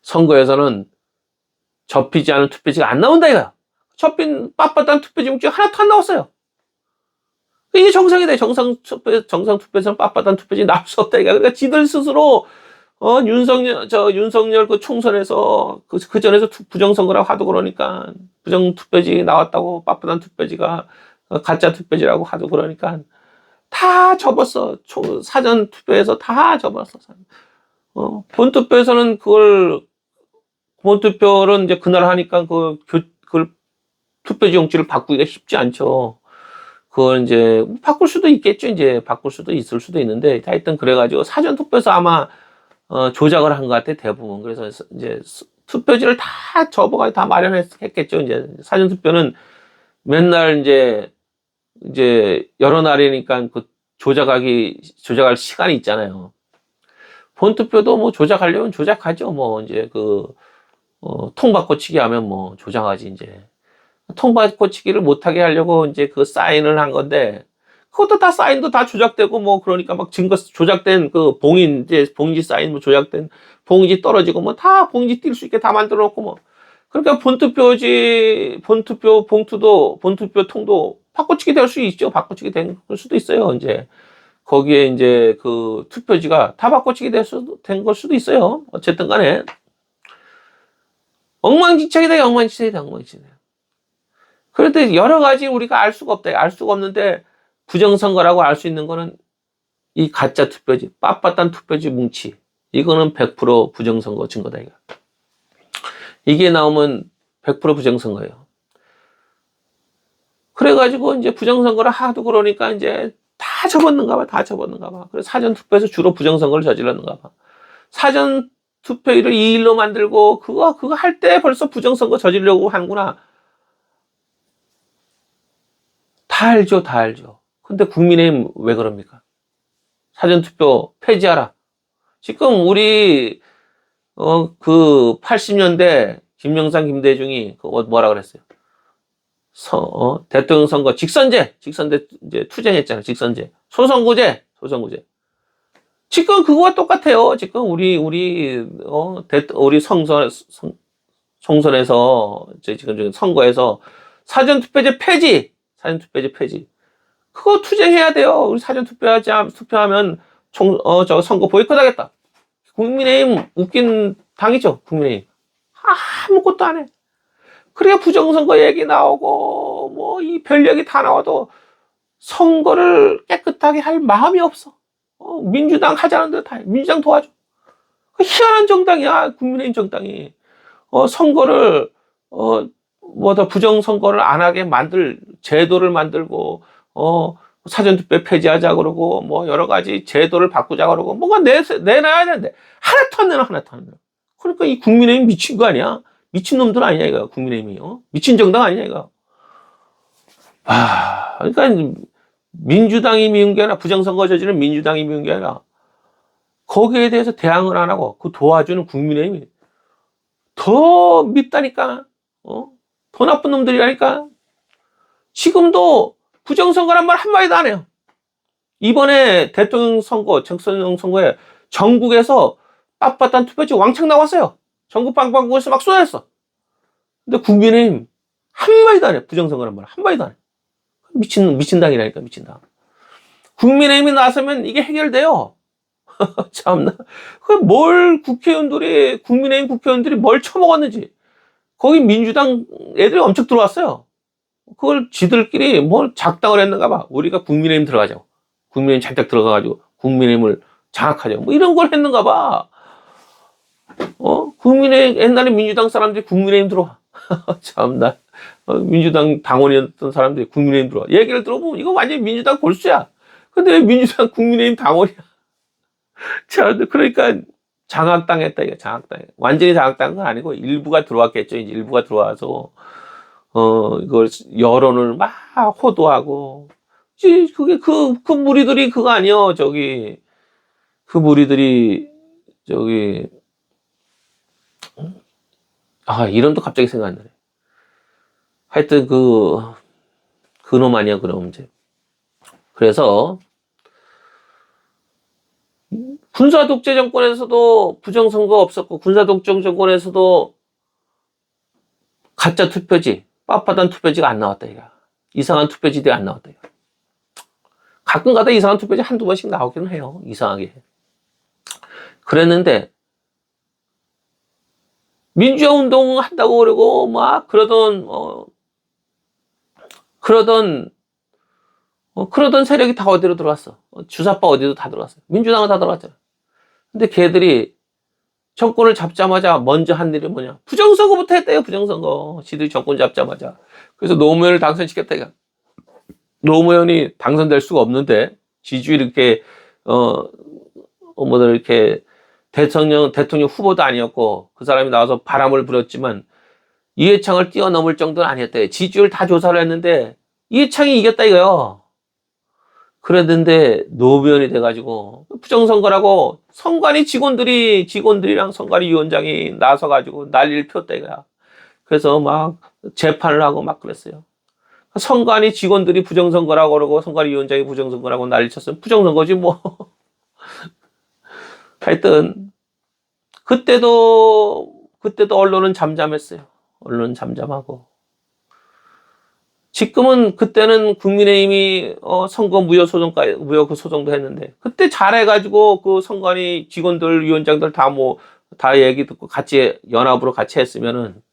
선거에서는 접히지 않은 투표지가 안 나온다, 이거야. 접힌 빳빳한 투표지 뭉치 하나도 안 나왔어요. 이게 정상이다. 정상 투표에서는 빳빳한 투표지 나올 수 없다, 이거. 그러니까 지들 스스로 윤석열 그 총선에서 그 전에서 부정선거라고 하도 그러니까 부정 투표지 나왔다고 빳빳한 투표지가 가짜 투표지라고 하도 그러니까 다 접었어. 사전 투표에서 다 접었어. 본 투표에서는 본 투표는 이제 그날 하니까 그걸 투표지 용지를 바꾸기가 쉽지 않죠. 그걸 이제 바꿀 수도 있겠죠. 이제 바꿀 수도 있을 수도 있는데 하여튼 그래가지고 사전 투표에서 아마 조작을 한 것 같아, 대부분. 그래서 이제 투표지를 다 접어가지고 다 마련했겠죠. 이제 사전 투표는 맨날 이제 여러 날이니까 그 조작할 시간이 있잖아요. 본 투표도 뭐 조작하려면 조작하죠. 뭐 이제 통바꿔치기 하면 뭐 조작하지, 이제. 통바꿔치기를 못하게 하려고 이제 그 사인을 한 건데, 그것도 다 사인도 다 조작되고 뭐 그러니까 막 증거 조작된 그 봉지 사인 뭐 조작된 봉지 떨어지고 뭐 다 봉지 띌 수 있게 다 만들어 놓고 뭐. 그러니까 본투표 통도 바꿔치기 될 수 있죠. 바꿔치기 된 수도 있어요. 이제 거기에 이제 그 투표지가 다 바꿔치기 된 걸 수도 있어요. 어쨌든 간에 엉망진창이다. 그런데 여러 가지 우리가 알 수가 없다. 알 수가 없는데 부정선거라고 알 수 있는 거는 이 가짜 투표지, 빳빳한 투표지 뭉치. 이거는 100% 부정선거 증거다, 이거. 이게 나오면 100% 부정선거예요. 그래가지고 이제 부정선거를 하도 그러니까 이제 다 접었는가 봐. 그래서 사전투표에서 주로 부정선거를 저질렀는가 봐. 사전투표일을 2일로 만들고 그거 할 때 벌써 부정선거 저지르려고 하는구나. 다 알죠. 근데 국민의힘 왜 그럽니까? 사전투표 폐지하라. 지금 우리, 그 80년대 김영삼, 김대중이 그 뭐라 그랬어요? 대통령 선거 직선제 이제 투쟁했잖아요. 직선제. 소선구제. 지금 그거와 똑같아요. 지금 우리 총선에서, 지금 선거에서 사전투표제 폐지. 그거 투쟁해야 돼요. 우리 투표하면 선거 보이콧하겠다. 국민의힘 웃긴 당이죠. 국민의힘. 아무것도 안 해. 그래야 부정선거 얘기 나오고, 뭐, 이 별 얘기 다 나와도 선거를 깨끗하게 할 마음이 없어. 민주당 하자는 대로 다 해. 민주당 도와줘. 그 희한한 정당이야. 국민의힘 정당이. 선거를, 부정선거를 안 하게 제도를 만들고, 사전투표 폐지하자 그러고, 뭐, 여러 가지 제도를 바꾸자 그러고, 뭔가 내놔야 되는데, 하나도 안 내놔. 그러니까 이 국민의힘 미친 거 아니야? 미친 놈들 아니야, 이거, 국민의힘이. 미친 정당 아니야, 이거. 그러니까, 민주당이 미운 게 아니라, 부정선거 저지른 민주당이 미운 게 아니라, 거기에 대해서 대항을 안 하고, 그 도와주는 국민의힘이 더 밉다니까, 더 나쁜 놈들이라니까. 지금도 부정선거란 말 한마디도 안 해요. 이번에 대통령 선거에 전국에서 빳빳한 투표지 왕창 나왔어요. 전국 방방곡곡에서 막 쏟아졌어. 근데 국민의힘 한마디도 안 해. 부정선거란 말 한마디도 안 해. 미친 당이라니까, 미친 당. 국민의힘이 나서면 이게 해결돼요. 참나. 국민의힘 국회의원들이 뭘 처먹었는지. 거기 민주당 애들이 엄청 들어왔어요. 그걸 지들끼리 뭘 작당을 했는가 봐. 우리가 국민의힘 들어가자고. 국민의힘 잔뜩 들어가가지고 국민의힘을 장악하자고. 뭐 이런 걸 했는가 봐. 옛날에 민주당 사람들이 국민의힘 들어와. 참나. 민주당 당원이었던 사람들이 국민의힘 들어와. 얘기를 들어보면 이거 완전 민주당 골수야. 근데 왜 민주당 국민의힘 당원이야? 자, 그러니까 장악당했다, 이거 장악당. 완전히 장악당한 건 아니고 일부가 들어왔겠죠. 이제 일부가 들어와서 이걸 여론을 막 호도하고. 그게 그 무리들이 그거 아니요. 그 무리들이 이름도 갑자기 생각 안 나네. 하여튼 그놈 아니야, 그놈 이제. 그래서 군사독재 정권에서도 부정선거 없었고, 군사독재 정권에서도 가짜 투표지, 빳빳한 투표지가 안 나왔다, 이거. 이상한 투표지들이 안 나왔다, 이거. 가끔 가다 이상한 투표지 한두 번씩 나오기는 해요, 이상하게. 그랬는데, 민주화 운동 한다고 그러고, 막, 그러던 세력이 다 어디로 들어왔어? 주사파 어디도 다 들어왔어. 민주당은 다 들어왔잖아. 근데 걔들이 정권을 잡자마자 먼저 한 일이 뭐냐? 부정선거부터 했대요, 부정선거. 지들이 정권 잡자마자. 그래서 노무현을 당선시켰다, 이거. 노무현이 당선될 수가 없는데, 지지율 이렇게, 이렇게, 대통령 후보도 아니었고, 그 사람이 나와서 바람을 불었지만, 이해창을 뛰어넘을 정도는 아니었대. 지지율 다 조사를 했는데, 이해창이 이겼다, 이거요. 그랬는데 노무현이 돼가지고 부정선거라고 직원들이랑 선관위 위원장이 나서가지고 난리를 폈다 이거야. 그래서 막 재판을 하고 막 그랬어요. 선관위 직원들이 부정선거라고 그러고 선관위 위원장이 부정선거라고 난리 쳤으면 부정선거지 뭐. 하여튼 그때도 언론은 잠잠했어요. 언론은 잠잠하고. 지금은 그때는 국민의힘이 선거 무효 그 소송도 했는데 그때 잘해가지고 그 선관위 직원들 위원장들 다 얘기 듣고 같이 연합으로 같이 했으면은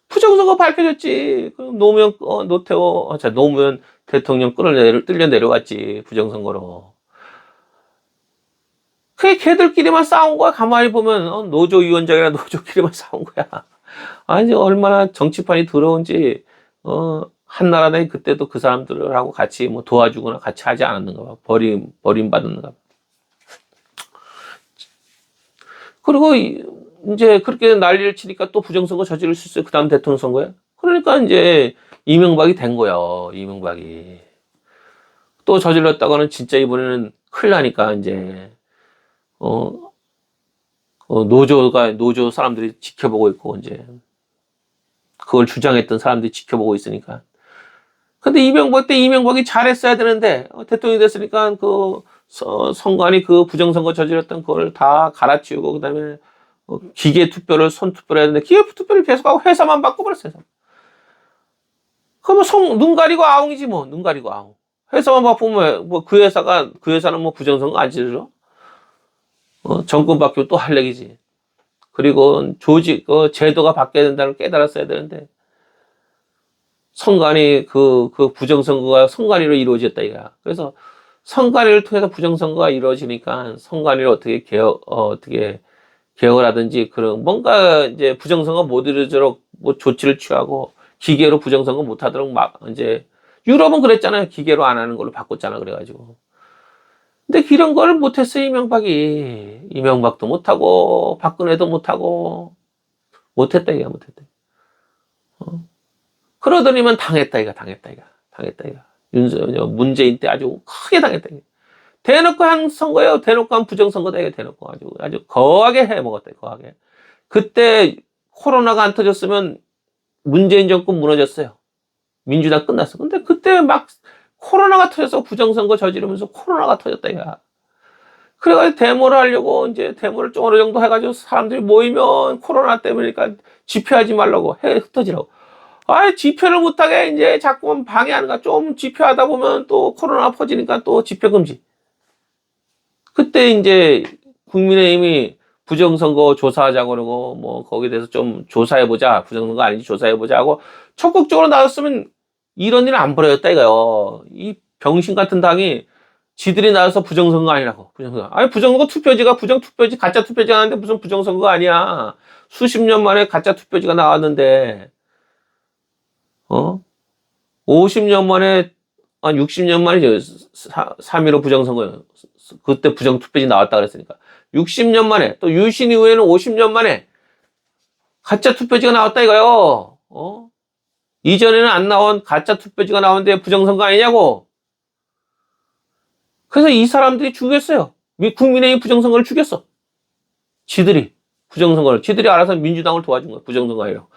부정선거 밝혀졌지. 그럼 노무현 대통령 끌려 내려갔지 부정선거로. 그게 걔들끼리만 싸운 거야. 가만히 보면 노조위원장이랑 노조끼리만 싸운 거야. 아니 얼마나 정치판이 더러운지 한나라당이 그때도 그 사람들하고 같이 뭐 도와주거나 같이 하지 않았는가 봐. 버림받았는가 봐. 그리고 이제 그렇게 난리를 치니까 또 부정선거 저지를 수 있어요. 그 다음 대통령 선거에. 그러니까 이제 이명박이 된 거예요. 이명박이. 또 저질렀다가는 진짜 이번에는 큰일 나니까 이제, 노조 사람들이 지켜보고 있고, 이제. 그걸 주장했던 사람들이 지켜보고 있으니까. 근데 이명박 때 이명박이 잘했어야 되는데, 대통령이 됐으니까 선관위 부정선거 저질렀던 그걸 다 갈아치우고, 그 다음에 기계 투표를 손투표를 해야 되는데, 기계 투표를 계속하고 회사만 바꿔버렸어요. 그러면 눈 가리고 아웅이지 뭐, 눈 가리고 아웅. 회사만 바꾸면 그 회사는 뭐 부정선거 안 치르죠? 정권 바뀌고 또 할 얘기지. 그리고 제도가 바뀌어야 된다는 걸 깨달았어야 되는데, 선관위, 부정선거가 선관위로 이루어졌다, 이거야. 그래서 선관위를 통해서 부정선거가 이루어지니까 선관위를 어떻게 개혁을 하든지 뭔가 이제 부정선거 못 이루어지도록 뭐 조치를 취하고 기계로 부정선거 못 하도록 이제 유럽은 그랬잖아요. 기계로 안 하는 걸로 바꿨잖아. 그래가지고. 근데 이런 걸 못했어요, 이명박이. 이명박도 못하고, 박근혜도 못하고, 못했다, 이거, 못했다. 그러더니만 당했다, 이거. 문재인 때 아주 크게 당했다, 이거. 대놓고 한 선거예요. 대놓고 한 부정선거다, 이거. 대놓고 아주 거하게 해먹었다, 거하게. 그때 코로나가 안 터졌으면 문재인 정권 무너졌어요. 민주당 끝났어. 근데 그때 막 코로나가 터져서 부정선거 저지르면서 코로나가 터졌다, 이거. 그래가지고 데모를 하려고 이제 데모를 좀 어느 정도 해가지고 사람들이 모이면 코로나 때문이니까 집회하지 말라고 흩어지라고. 집회를 못하게 이제 자꾸만 방해하는 거야. 좀 집회하다 보면 또 코로나 퍼지니까 또 집회 금지. 그때 이제 국민의힘이 부정선거 조사하자고 그러고 뭐 거기에 대해서 좀 조사해보자. 부정선거 아닌지 조사해보자 하고 적극적으로 나왔으면 이런 일은 안 벌어졌다 이거요. 이 병신 같은 당이 지들이 나와서 부정선거 아니라고. 부정선거 투표지가 부정투표지 가짜 투표지가 나왔는데 무슨 부정선거가 아니야. 수십 년 만에 가짜 투표지가 나왔는데 50년 만에, 60년 만에 3.15 부정선거예요. 그때 부정투표지 나왔다 그랬으니까. 60년 만에, 또 유신 이후에는 50년 만에 가짜 투표지가 나왔다 이거요. 이전에는 안 나온 가짜 투표지가 나오는데 부정선거 아니냐고. 그래서 이 사람들이 죽였어요. 국민의힘 부정선거를 죽였어. 지들이 알아서 민주당을 도와준 거야. 부정선거 아니라고.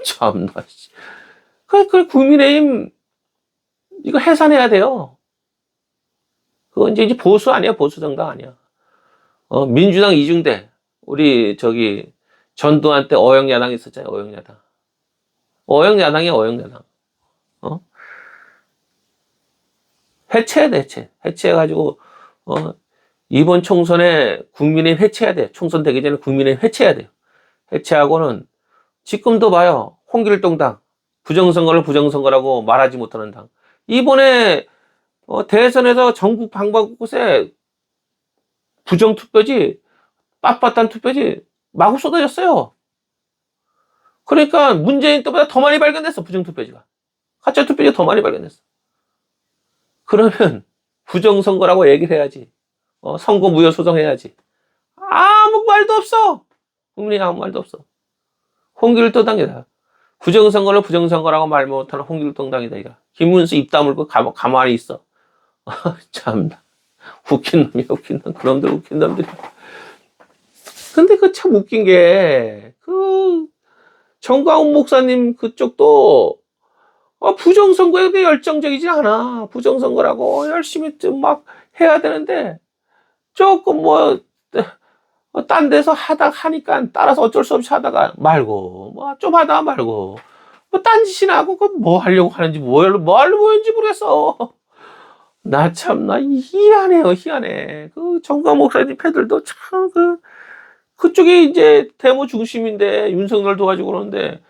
참나. 그 국민의힘 이거 해산해야 돼요. 그건 이제 보수 아니야, 보수 정당 아니야. 민주당 이중대 우리 전두환 때 어영야당 있었잖아요, 어영야당. 어영야당이야, 어영야당. 해체해야 돼, 해체해가지고 이번 총선에 국민의힘 해체해야 돼. 총선 되기 전에 국민의힘 해체해야 돼요. 해체하고는 지금도 봐요, 홍길동당. 부정선거를 부정선거라고 말하지 못하는 당. 이번에 대선에서 전국 방방곳에 부정투표지, 빳빳한 투표지 마구 쏟아졌어요. 그러니까 문재인 때보다 더 많이 발견됐어, 부정투표지가. 가짜 투표지가 더 많이 발견됐어. 그러면 부정선거라고 얘기를 해야지. 선거 무효 소송해야지. 아무 말도 없어. 국민이 아무 말도 없어. 홍길동당이다. 부정선거를 부정선거라고 말 못하는 홍길동당이다, 이거. 김문수 입 다물고 가만히 있어. 참나. 웃긴 놈이야, 웃긴 놈. 그놈들 웃긴 놈들이. 근데 참 웃긴 게, 정광훈 목사님 그쪽도, 부정선거에 대해 열정적이지 않아. 부정선거라고 열심히 좀 막 해야 되는데, 조금 딴 데서 하니까 따라서 어쩔 수 없이 하다가 말고, 좀 하다가 말고, 딴짓이나 하고, 뭐 하려고 하는지, 뭐 하려고 모였는지 모르겠어. 나 참나, 희한해. 정광 목사님 패들도 참, 그쪽이 이제 데모 중심인데, 윤석열 도와주고 그러는데,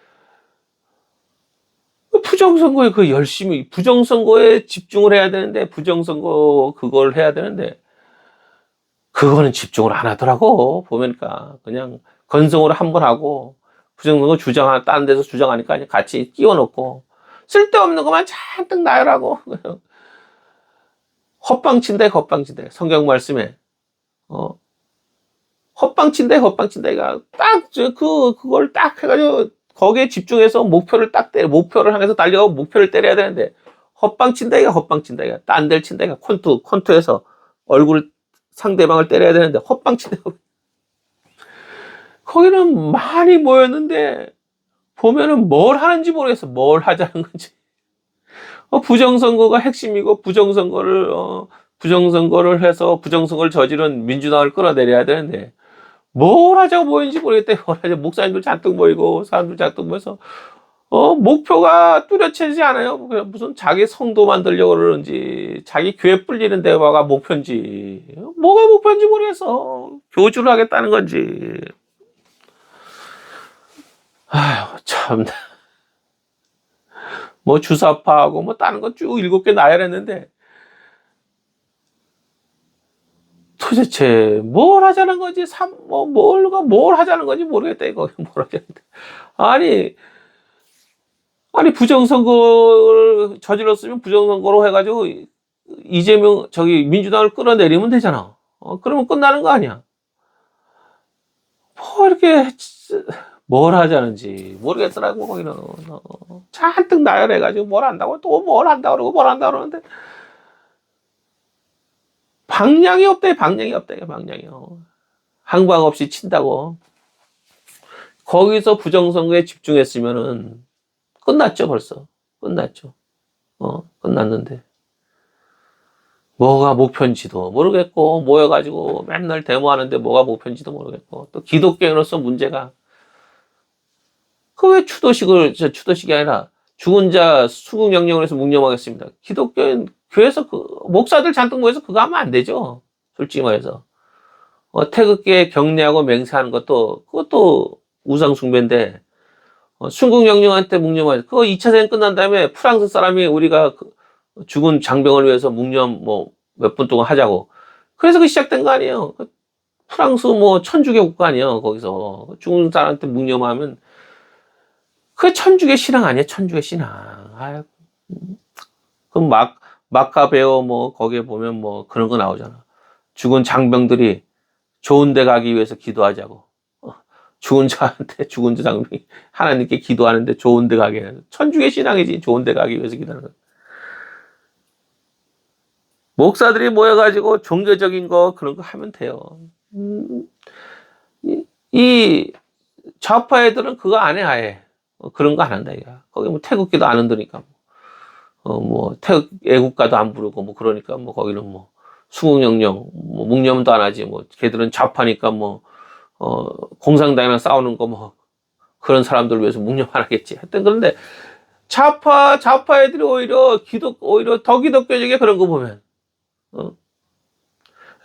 부정선거에 열심히, 부정선거에 집중을 해야 되는데, 부정선거 그걸 해야 되는데, 그거는 집중을 안 하더라고. 보니까 그냥 건성으로 한 번 하고 부정선거 딴 데서 주장하니까 그냥 같이 끼워놓고 쓸데없는 것만 잔뜩 나열하고 헛방친다. 성경 말씀에 헛방친다. 이가 딱 그걸 딱 해가지고 거기에 집중해서 목표를 향해서 달려가고 목표를 때려야 되는데 헛방친다. 이가 딴 데를 친다. 이가 콘투에서 얼굴을 상대방을 때려야 되는데 헛방치네. 거기는 많이 모였는데 보면은 뭘 하는지 모르겠어. 뭘 하자는 건지. 부정선거가 핵심이고 부정선거를 해서 부정선거를 저지른 민주당을 끌어내려야 되는데 뭘 하자고 모이는지 모르겠대. 뭘 하자. 목사님들 잔뜩 모이고 사람들 잔뜩 모여서 목표가 뚜렷하지 않아요. 그냥 무슨 자기 성도 만들려고 그러는지 자기 교회 불리는 데가 목표인지 뭐가 목표인지 모르겠어. 교주를 하겠다는 건지. 아휴 참. 뭐 주사파하고 뭐 다른 거 쭉 7개 나열했는데 도대체 뭘 하자는 건지 뭘 하자는 건지 모르겠다 이거. 뭘 하자는데 아니 부정선거를 저질렀으면 부정선거로 해가지고 이재명 저기 민주당을 끌어내리면 되잖아. 그러면 끝나는 거 아니야. 뭐 이렇게 뭘 하자는지 모르겠더라고. 거기는 잔뜩 나열해가지고 뭘 한다고 또 뭘 한다고 그러고 뭘 한다고 그러는데 방향이 없대. 방향이 없대. 방향이요. 항방 없이 친다고. 거기서 부정선거에 집중했으면은 끝났죠. 벌써 끝났죠. 끝났는데 뭐가 목표인지도 모르겠고 모여가지고 맨날 데모하는데 뭐가 목표인지도 모르겠고 또 기독교인으로서 문제가 그 왜 추도식이 아니라 죽은 자 수국 영령을 해서 묵념하겠습니다. 기독교인 교회에서 목사들 잔뜩 모여서 그거 하면 안 되죠. 솔직히 말해서 태극기에 경례하고 맹세하는 그것도 우상 숭배인데 순국 영령한테 묵념하지. 그거 2차 대전 끝난 다음에 프랑스 사람이 우리가 죽은 장병을 위해서 묵념 뭐 몇 분 동안 하자고. 그래서 그 시작된 거 아니에요. 프랑스 뭐 천주교 국가 아니에요. 거기서 죽은 사람한테 묵념하면 그게 천주교 신앙 아니에요. 천주교 신앙. 아유, 그럼 마카베오 뭐 거기에 보면 뭐 그런 거 나오잖아. 죽은 장병들이 좋은 데 가기 위해서 기도하자고. 죽은 자 장병이 하나님께 기도하는데 좋은 데 가게 해서 천주교 신앙이지. 좋은 데 가기 위해서 기도하는 거. 목사들이 모여가지고 종교적인 거 그런 거 하면 돼요. 이 좌파 애들은 그거 안 해. 아예 그런 거 안 한다 이거. 거기 뭐 태극기도 안 흔드니까 뭐 태극 애국가도 안 부르고 뭐 그러니까 뭐 거기는 뭐 수국영령 뭐 묵념도 안 하지. 뭐 걔들은 좌파니까 뭐 공산당이랑 싸우는 거 뭐 그런 사람들 위해서 묵념 안 하겠지. 하여튼 그런데 좌파 애들이 오히려 더 기독교적이야. 그런 거 보면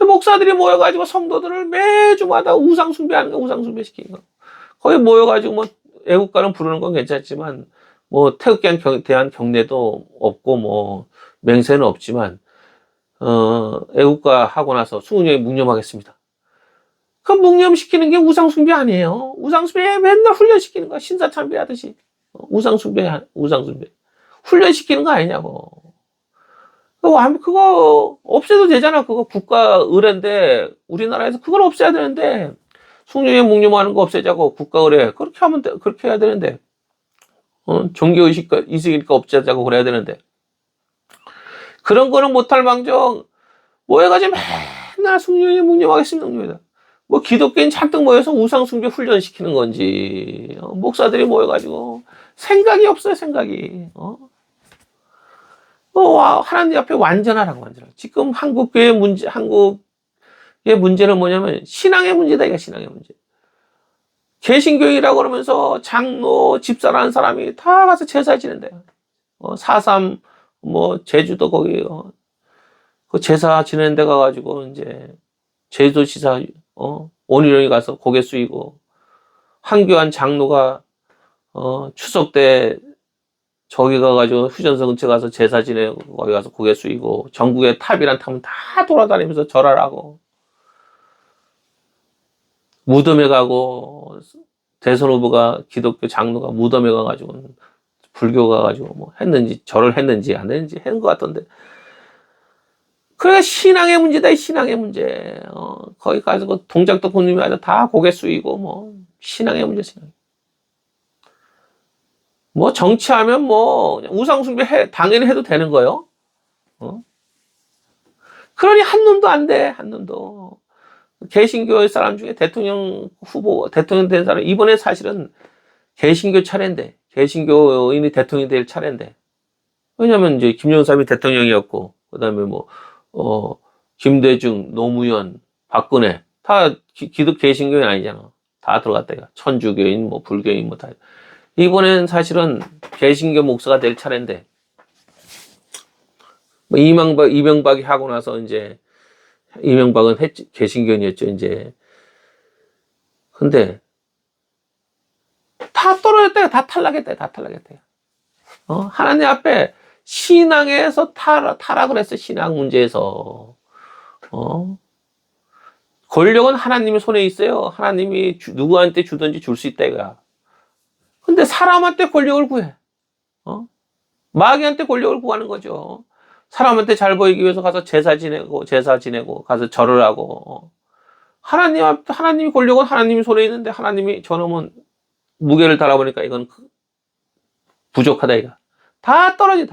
목사들이 모여가지고 성도들을 매주마다 우상 숭배하는 거, 우상 숭배시키는 거. 거기 모여가지고 뭐 애국가는 부르는 건 괜찮지만 뭐 태극기에 대한 경례도 없고 뭐 맹세는 없지만 애국가 하고 나서 수훈영이 묵념하겠습니다. 그 묵념시키는 게 우상 숭배 아니에요. 우상 숭배 맨날 훈련시키는 거야. 신사 참배하듯이 우상 숭배 훈련시키는 거 아니냐고. 그거 없애도 되잖아. 그거 국가 의례인데 우리나라에서 그걸 없애야 되는데 숭례 묵념하는 거 없애자고 국가 의례 그렇게 해야 되는데 종교 이식이니까 없애자고 그래야 되는데 그런 거는 못할 망정 모여가지고 맨날 숭례 묵념하겠습니다. 뭐 기독교인 잔뜩 모여서 우상 숭배 훈련시키는 건지 목사들이 모여가지고 생각이 없어요. 생각이 하나님 앞에 완전하라고. 지금 한국의 문제는 뭐냐면 신앙의 문제다. 이거 신앙의 문제. 개신교인이라고 그러면서 장로, 집사라는 사람이 다 가서 제사 지낸대요. 4.3 뭐 제주도 거기 그 제사 지내는 데 가가지고 이제 제주도지사 원희룡이 가서 고개 숙이고 한교안 장로가 추석 때 저기 가가지고 휴전선 근처 가서 제사 지내고 거기 가서 고개 숙이고 전국에 탑이란 탑은 다 돌아다니면서 절하라고 무덤에 가고 대선 후보가 기독교 장로가 무덤에 가가지고 불교 가가지고 뭐 했는지 절을 했는지 안 했는지 했는 것 같던데 그래 신앙의 문제다. 이 신앙의 문제. 거기 가서 동작도 군님이 아주 다 고개 숙이고 뭐 신앙의 문제. 뭐 정치하면 뭐 우상 숭배 당연히 해도 되는 거요. 그러니 한 놈도 안 돼. 한 놈도. 개신교 사람 중에 대통령 후보, 대통령 된 사람, 이번에 사실은 개신교 차례인데, 개신교인이 대통령이 될 차례인데, 왜냐면 이제 김영삼이 대통령이었고, 그 다음에 뭐, 김대중, 노무현, 박근혜, 다 기독 개신교인 아니잖아. 다 들어갔다, 이거. 천주교인, 뭐, 불교인, 뭐, 다. 이번엔 사실은 개신교 목사가 될 차례인데, 뭐, 이명박이 하고 나서 이제, 이명박은 개신교인이었죠, 이제. 근데, 다 떨어졌대요. 다 탈락했대요. 다 탈락했대요. 하나님 앞에 신앙에서 타락을 했어. 신앙 문제에서. 권력은 하나님의 손에 있어요. 하나님이 누구한테 주든지 줄 수 있다 이거야. 근데 사람한테 권력을 구해. 마귀한테 권력을 구하는 거죠. 사람한테 잘 보이기 위해서 가서 제사 지내고 가서 절을 하고. 하나님이 권력은 하나님이 손에 있는데 하나님이 저놈은 무게를 달아보니까 이건 부족하다 이거. 다 떨어져.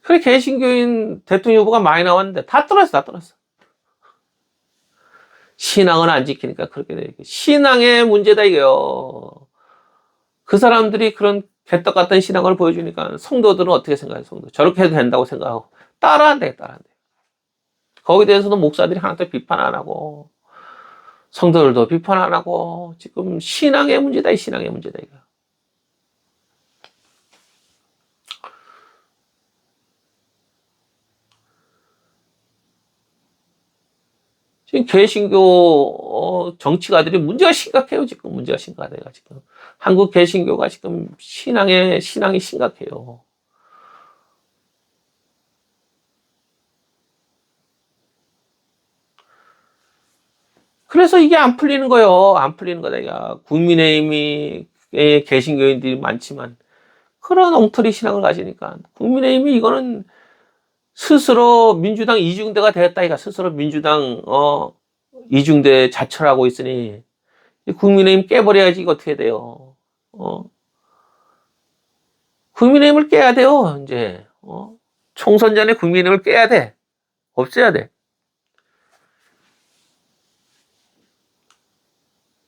그래 개신교인 대통령 후보가 많이 나왔는데 다 떨어졌어. 신앙은 안 지키니까 그렇게 돼. 신앙의 문제다 이거요. 그 사람들이 그런 개떡 같은 신앙을 보여주니까 성도들은 어떻게 생각해요? 저렇게 해도 된다고 생각하고 따라한대. 거기에 대해서도 목사들이 하나도 비판 안 하고 성도들도 비판 안 하고 지금 신앙의 문제다 이거. 지금 개신교 정치가들이 문제가 심각해요. 지금 문제가 심각해요. 지금 한국 개신교가 지금 신앙이 심각해요. 그래서 이게 안 풀리는 거예요. 안 풀리는 거다. 이거. 국민의힘이 개신교인들이 많지만 그런 엉터리 신앙을 가지니까 국민의힘이 이거는 스스로 민주당 이중대가 되었다. 이가 스스로 민주당 이중대 자처하고 있으니 국민의힘 깨버려야지 이거 어떻게 돼요? 국민의힘을 깨야 돼요. 이제 총선 전에 국민의힘을 깨야 돼. 없애야 돼.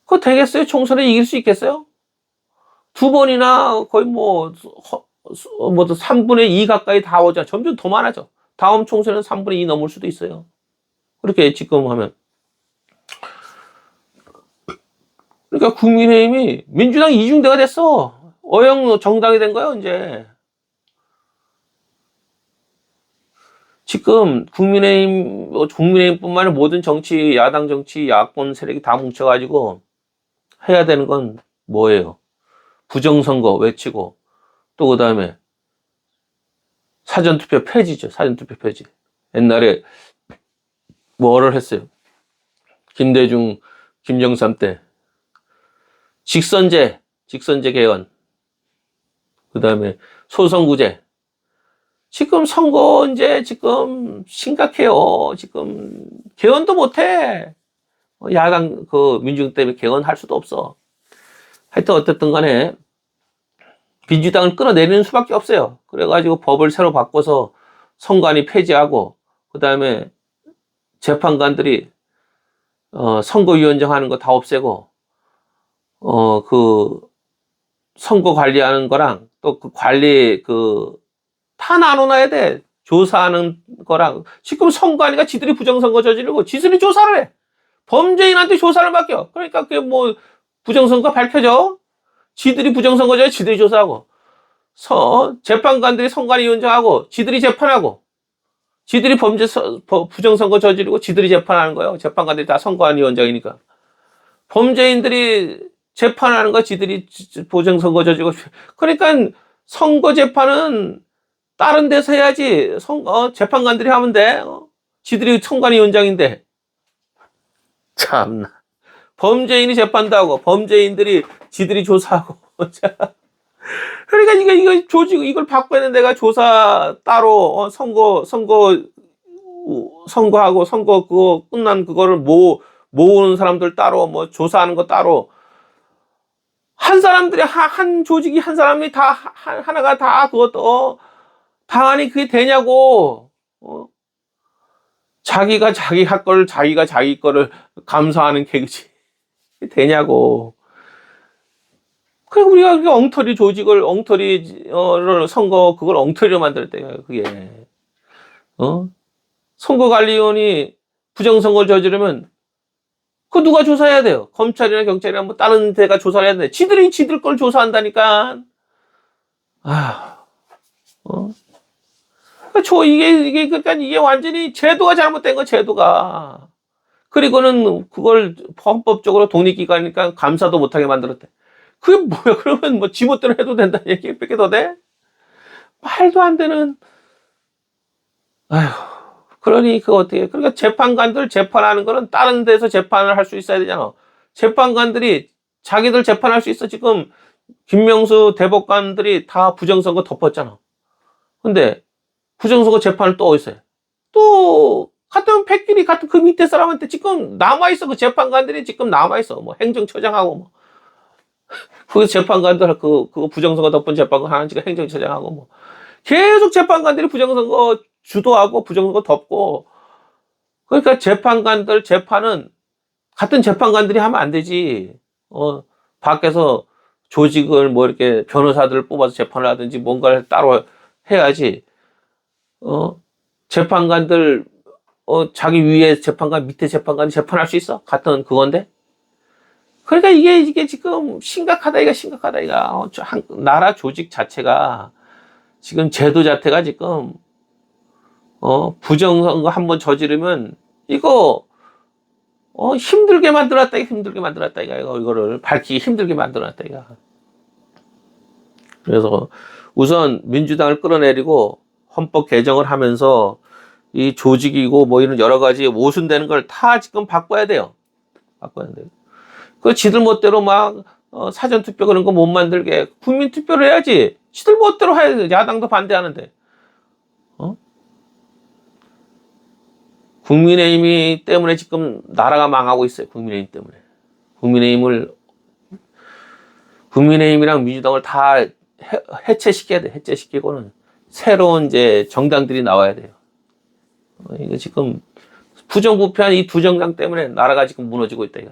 그거 되겠어요? 총선에 이길 수 있겠어요? 두 번이나 거의 뭐 3분의 2 가까이 다 오죠. 점점 더 많아져. 다음 총선은 3분의 2 넘을 수도 있어요. 그렇게 지금 하면. 그러니까 국민의힘이 민주당 이중대가 됐어. 어영 정당이 된 거예요, 이제. 지금 국민의힘뿐만 아니라 모든 정치, 야당 정치, 야권 세력이 다 뭉쳐가지고 해야 되는 건 뭐예요? 부정선거 외치고 또 그 다음에 사전투표 폐지죠. 사전투표 폐지. 옛날에 뭐를 했어요? 김대중, 김정삼 때 직선제 개헌, 그 다음에 소선구제. 지금 선거제 지금 심각해요. 지금 개헌도 못해. 야당 민주당 때문에 개헌할 수도 없어. 하여튼 어쨌든 간에 민주당을 끌어내리는 수밖에 없어요. 그래가지고 법을 새로 바꿔서 선관위 폐지하고 그 다음에 재판관들이 선거위원장 하는 거 다 없애고 그 선거 관리하는 거랑 또 그 관리 다 나눠놔야 돼. 조사하는 거랑 지금 선관위가 지들이 부정선거 저지르고 지들이 조사를 해. 범죄인한테 조사를 맡겨. 그러니까 그게 뭐 부정선거 밝혀져. 지들이 부정선거 저지르고 지들이 조사하고 재판관들이 선관위원장하고 지들이 재판하고 지들이 부정선거 저지르고 지들이 재판하는 거예요. 재판관들이 다 선관위원장이니까. 범죄인들이 재판하는 거 지들이 부정선거 저지르고. 그러니까 선거 재판은 다른 데서 해야지. 재판관들이 하면 돼. 지들이 선관위원장인데. 참나. 범죄인이 재판도 하고 범죄인들이 지들이 조사하고. 그러니까 이거 조직 이걸 바꿔야 되는 내가 조사 따로 선거하고 선거 그거 끝난 그거를 모으는 사람들 따로 뭐 조사하는 거 따로 한 사람들이 한 조직이 한 사람이 다 하나가 다 그것도 방안이 그게 되냐고. 자기가 자기 할 걸 자기가 자기 거를 감사하는 개그지 되냐고. 그래 우리가 그렇게 엉터리 조직을 엉터리를 선거 그걸 엉터리로 만들었대요. 그게 선거관리위원이 부정선거를 저지르면 그 누가 조사해야 돼요? 검찰이나 경찰이나 뭐 다른 데가 조사를 해야 돼. 지들이 지들 걸 조사한다니까. 그러니까 이게 완전히 제도가 잘못된 거 제도가. 그리고는 그걸 헌법적으로 독립기관이니까 감사도 못하게 만들었대. 그게 뭐야? 그러면 뭐 지멋대로 해도 된다는 얘기 뺏게 더 돼? 말도 안 되는. 아휴. 그러니 그 어떻게? 그러니까 재판관들 재판하는 거는 다른 데서 재판을 할 수 있어야 되잖아. 재판관들이 자기들 재판할 수 있어. 지금 김명수 대법관들이 다 부정선거 덮었잖아. 근데 부정선거 재판을 또 어디서 해? 또 같은 패끼리 같은 그 밑에 사람한테 지금 남아있어. 그 재판관들이 지금 남아있어. 뭐 행정처장하고 뭐. 그 재판관들 그 부정선거 덮은 재판관 하나씩 행정처장하고 뭐. 계속 재판관들이 부정선거 주도하고 부정선거 덮고. 그러니까 재판관들 재판은 같은 재판관들이 하면 안 되지. 밖에서 조직을 뭐 이렇게 변호사들을 뽑아서 재판을 하든지 뭔가를 따로 해야지. 재판관들 자기 위에 재판관 밑에 재판관이 재판할 수 있어? 같은 그건데. 그러니까 이게 지금 심각하다 이가 심각하다 이가. 나라 조직 자체가 지금 제도 자체가 지금 부정선거 한번 저지르면 이거 힘들게 만들었다 이거를 밝히기 힘들게 만들었다 이거. 그래서 우선 민주당을 끌어내리고 헌법 개정을 하면서 이 조직이고 뭐 이런 여러 가지 모순되는 걸 다 지금 바꿔야 돼요. 바꿔야 돼요. 그 지들 멋대로 막 사전 투표 그런 거 못 만들게 국민 투표를 해야지. 지들 멋대로 해야 돼. 야당도 반대하는데. 국민의힘이 때문에 지금 나라가 망하고 있어요. 국민의힘 때문에. 국민의힘이랑 민주당을 다 해체시켜야 돼. 해체시키고는 새로운 이제 정당들이 나와야 돼요. 이거 지금 부정부패한 이 두 정당 때문에 나라가 지금 무너지고 있다, 이거.